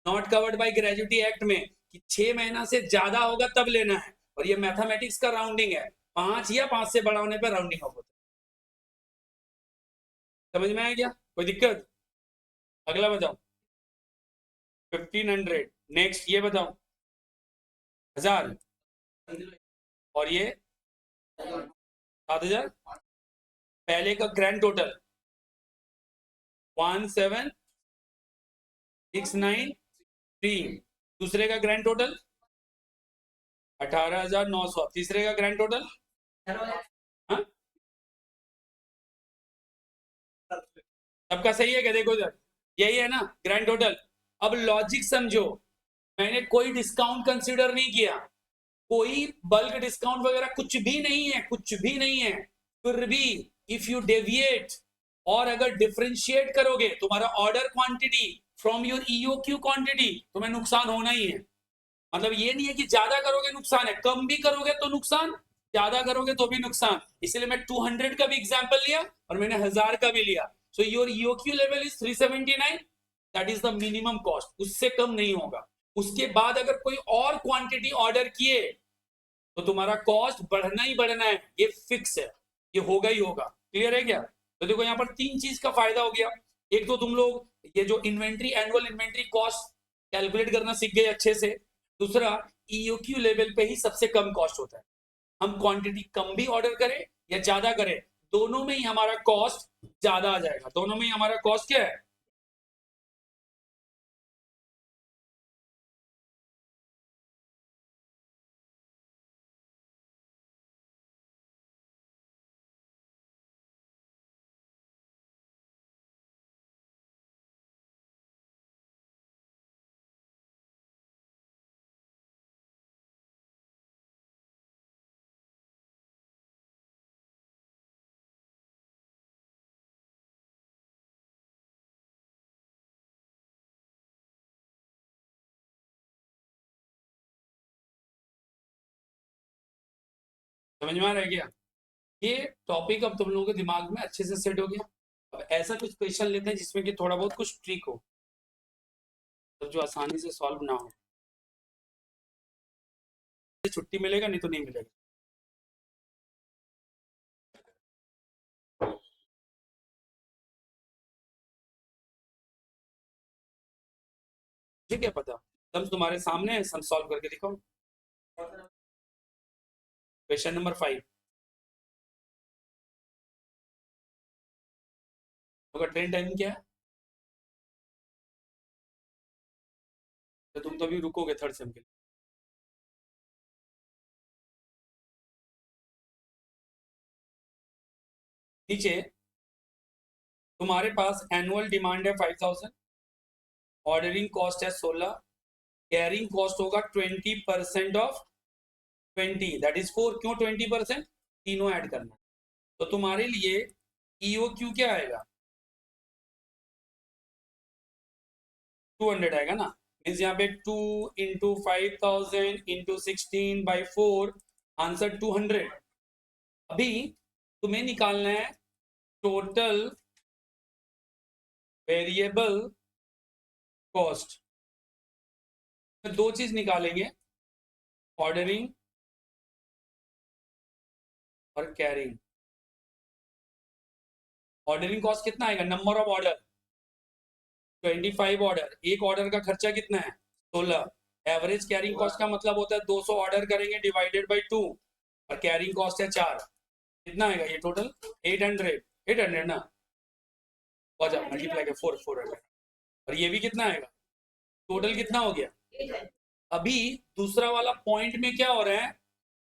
Not covered by gratuity act में, कि 6 महीना से ज्यादा होगा तब लेना है। और ये मैथमेटिक्स का राउंडिंग है, 5 या 5 से बड़ा होने पर राउंडिंग ऑफ होता है। समझ में आया क्या? कोई दिक्कत? अगला बताओ, 1500। नेक्स्ट ये बताओ, 1000। और ये 7000। पहले का ग्रैंड टोटल 17693। दूसरे का ग्रैंड टोटल 18900। तीसरे का ग्रैंड टोटल, हाँ सबका सही है क्या? देखो इधर, यही है ना ग्रैंड टोटल। अब लॉजिक समझो, मैंने कोई डिस्काउंट कंसीडर नहीं किया, कोई बल्क डिस्काउंट वगैरह कुछ भी नहीं है, कुछ भी नहीं है। फिर भी इफ यू डेविएट और अगर डिफरेंशिएट करोगे तुम्हारा order quantity from your EOQ quantity, तुम्हें नुकसान होना ही है। मतलब ये नहीं है कि ज्यादा करोगे नुकसान है, कम भी करोगे तो नुकसान, ज्यादा करोगे तो भी नुकसान। इसलिए मैं 200 का भी एग्जांपल लिया और मैंने 1000 का भी लिया। So your EOQ level is 379, that is the minimum cost, उससे कम नहीं होगा। उसके बाद अगर कोई और क्वांटिटी ऑर्डर किए तो तुम्हारा कॉस्ट बढ़ना ही बढ़ना है, ये फिक्स है, ये होगा ही होगा। क्लियर है क्या? तो देखो यहाँ पर 3 चीज का फायदा हो गया। एक तो तुम लोग ये जो inventory, annual inventory cost calculate करना सीख गए अच्छे से। दूसरा, ईओक्यू लेवल पे ही सबसे कम कॉस्ट होता है। हम क्वांटिटी कम भी ऑर्डर करें या ज्यादा करें, दोनों में ही हमारा कॉस्ट ज्यादा आ जाएगा। दोनों में ही हमारा कॉस्ट क्या है? समझ में आ रहा है क्या? ये टॉपिक अब तुम लोगों के दिमाग में अच्छे से सेट हो गया। अब ऐसा कुछ क्वेश्चन लेते हैं जिसमें कि थोड़ा बहुत कुछ ट्रिक हो, तो जो आसानी से सॉल्व ना हो। छुट्टी मिलेगा, नहीं तो नहीं मिलेगा। ठीक है, पता सब तुम्हारे सामने है, सम सॉल्व करके दिखाओ। क्वेश्चन नंबर 5 का ट्रेन टाइम क्या है? तो तुम तो अभी रुकोगे थर्ड सेम के लिए। नीचे तुम्हारे पास एनुअल डिमांड है 5000, ऑर्डरिंग कॉस्ट है 16, कैरिंग कॉस्ट होगा 20% ऑफ 20, दैट इज 4। क्यों 20%? तीनों ऐड करना। तो तुम्हारे लिए ईओ क्यू क्या आएगा? 200 आएगा ना। मीन्स यहाँ पे 2 इंटू 5000 इंटू 16/4, आंसर 200। अभी तुम्हें निकालना है टोटल वेरिएबल कॉस्ट। दो चीज निकालेंगे, ऑर्डरिंग और कैरिंग। ऑर्डरिंग कॉस्ट कितना आएगा? नंबर ऑफ ऑर्डर 25 ऑर्डर, एक ऑर्डर का खर्चा कितना है? 16। एवरेज कैरिंग कॉस्ट का मतलब होता है 200 ऑर्डर करेंगे डिवाइडेड बाई 2, और कैरिंग कॉस्ट है 4। कितना आएगा ये टोटल? 800 ना, हो जाओ मल्टीप्लाई के 400। और ये भी कितना आएगा? टोटल कितना हो गया? अभी दूसरा वाला पॉइंट में क्या हो रहा है,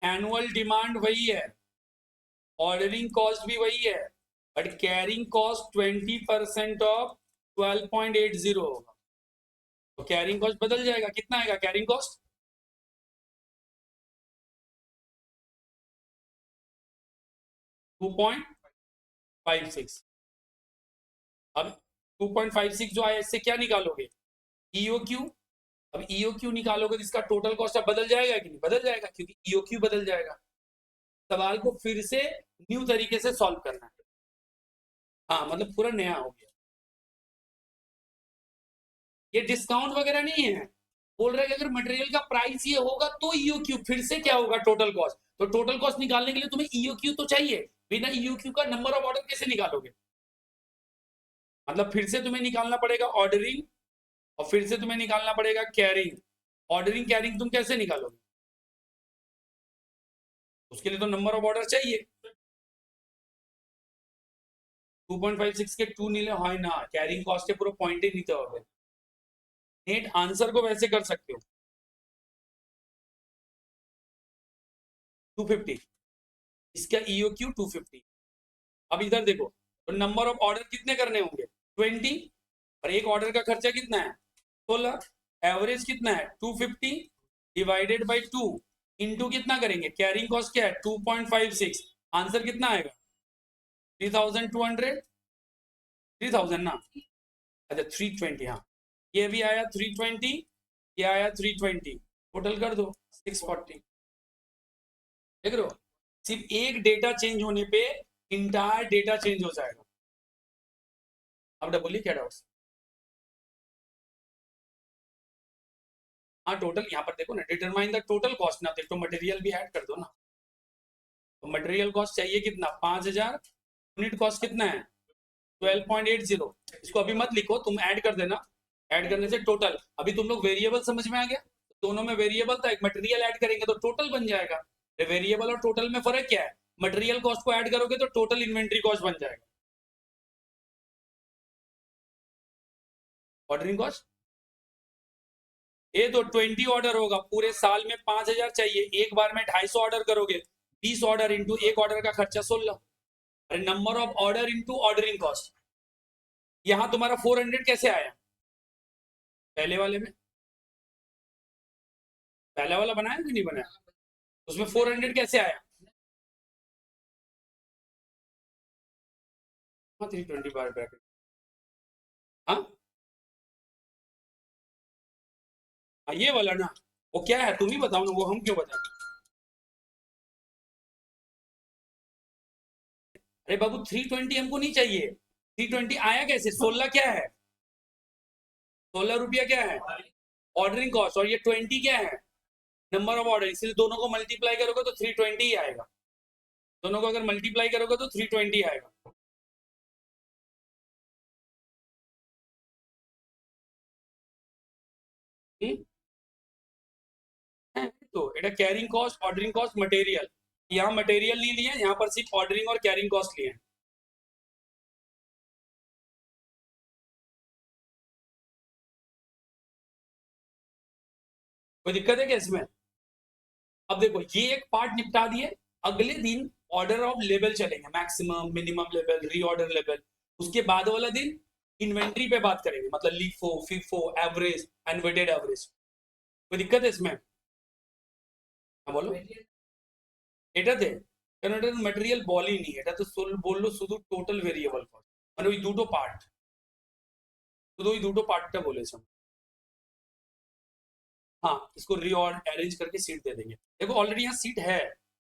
एनुअल डिमांड वही है, ऑर्डरिंग कॉस्ट भी वही है, बट कैरिंग कॉस्ट 20% ऑफ 12.80 होगा। तो कैरिंग कॉस्ट बदल जाएगा, कितना आएगा कैरिंग कॉस्ट? 2.56। अब 2.56 जो आया इससे क्या निकालोगे, ईओक्यू। अब ईओक्यू निकालोगे तो इसका टोटल कॉस्ट अब बदल जाएगा कि नहीं? बदल जाएगा, क्योंकि ईओक्यू बदल जाएगा। सवाल को फिर से न्यू तरीके से सॉल्व करना है। हाँ, मतलब पूरा नया हो गया। ये डिस्काउंट वगैरह नहीं है, बोल रहे हैं कि अगर मटेरियल का प्राइस ये होगा तो ईओक्यू, फिर से क्या होगा टोटल कॉस्ट। तो टोटल कॉस्ट निकालने के लिए तुम्हें ईओक्यू तो चाहिए, बिना ईओक्यू का नंबर ऑफ ऑर्डर कैसे निकालोगे? मतलब फिर से तुम्हें निकालना पड़ेगा ऑर्डरिंग, और फिर से तुम्हें निकालना पड़ेगा कैरिंग। ऑर्डरिंग कैरिंग तुम कैसे निकालोगे? उसके लिए तो नंबर ऑफ ऑर्डर चाहिए। 2.56 के 2 नीले हाँ ना, कैरिंग कॉस्ट के पूरा पॉइंट ही नहीं था। नेट आंसर को वैसे कर सकते हो, 250, इसका ईओक्यू 250। अब इधर देखो, तो नंबर ऑफ ऑर्डर कितने करने होंगे? 20, और एक ऑर्डर का खर्चा कितना है? 16। एवरेज कितना है? 250 डिवाइडेड बाई 2 इंटू कितना करेंगे? कैरिंग कॉस्ट क्या है? 2.56। आंसर कितना आएगा? 3200। 3000 ना, अच्छा 320। हाँ, ये भी आया 320, ये आया 320, टोटल कर दो 640। देख रहे हो, सिर्फ एक डेटा चेंज होने पे इंटायर डेटा चेंज हो जाएगा। अब बोलिए क्या डाउट? हाँ, टोटल यहाँ पर देखो ना, डिटरमाइन द टोटल कॉस्ट ना, तो मटेरियल भी ऐड कर दो ना। तो मटेरियल कॉस्ट चाहिए कितना? 5000। यूनिट कॉस्ट कितना है? 12.80। इसको अभी मत लिखो, तुम ऐड कर देना। ऐड करने से टोटल, अभी तुम लोग वेरिएबल समझ में आ गया, दोनों में वेरिएबल था, एक मटेरियल ऐड करेंगे तो टोटल बन जाएगा। वेरिएबल और टोटल में फर्क क्या है? मटेरियल कॉस्ट को ऐड करोगे तो टोटल इन्वेंट्री कॉस्ट बन जाएगा। ऑर्डरिंग कॉस्ट ये तो 20 ऑर्डर होगा, पूरे साल में 5000 चाहिए, एक बार में 250 ऑर्डर करोगे, 20 ऑर्डर इंटू एक ऑर्डर का खर्चा 16। अरे number of order into ordering cost. यहां तुम्हारा 400 कैसे आया? पहले वाले में, पहला वाला बनाया कि नहीं बनाया? उसमें 400 कैसे आया? हाँ, 320 बार ब्रैकेट। हाँ, ये वाला ना, वो क्या है तुम ही बताओ ना, वो हम क्यों बताएं? अरे बाबू 320 हमको नहीं चाहिए। 320 आया कैसे? 16 क्या है? 16 रुपया क्या है ऑर्डरिंग कॉस्ट, और ये 20 क्या है नंबर ऑफ ऑर्डर, इसलिए दोनों को मल्टीप्लाई करोगे तो 320 ही आएगा। दोनों को अगर मल्टीप्लाई करोगे तो 320 आएगा। तो এটা carrying cost, ordering cost, material. यहाँ मटेरियल नहीं लिया, यहाँ पर सिर्फ ऑर्डरिंग और कैरिंग कॉस्ट लिए। कोई दिक्कत है क्या इसमें? अब देखो, ये एक पार्ट निपटा दिए, अगले दिन ऑर्डर ऑफ लेवल चलेंगे, maximum, minimum level, reorder level. उसके बाद वाला दिन इन्वेंट्री पे बात करेंगे, मतलब LIFO, FIFO, average and weighted average. कोई दिक्कत है इसमें? हाँ बोलो। এটাতে, কারণ এটা ম্যাটেরিয়াল বলেনি, এটা তো বললো শুধু টোটাল ভেরিয়েবল কস্ট, মানে ওই দুটো পার্ট, শুধু ওই দুটো পার্টটা বলেছে। हाँ, इसको रीऑर्ड अरेंज करके सीट दे देंगे। देखो ऑलरेडी यहाँ सीट है,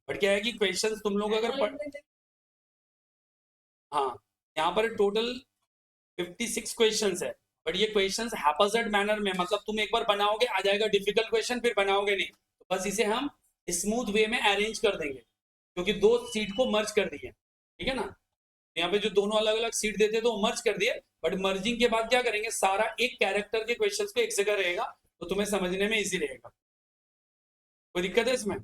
बट क्या है कि क्वेश्चन तुम लोग अगर हाँ, यहाँ पर टोटल 56 क्वेश्चंस है, बट ये क्वेश्चंस हैपजर्ड मैनर में, मतलब तुम एक बार बनाओगे आ जाएगा डिफिकल्ट क्वेश्चन, फिर बनाओगे नहीं, तो बस इसे हम स्मूथ वे में अरेंज कर देंगे, क्योंकि दो सीट को मर्ज कर दिए, ठीक है ना। यहाँ पे जो दोनों अलग अलग सीट देते तो मर्ज कर दिए, बट मर्जिंग के बाद क्या करेंगे, सारा एक कैरेक्टर के क्वेश्चंस को एक जगह रहेगा, तो तुम्हें समझने में इजी रहेगा। कोई दिक्कत है इसमें?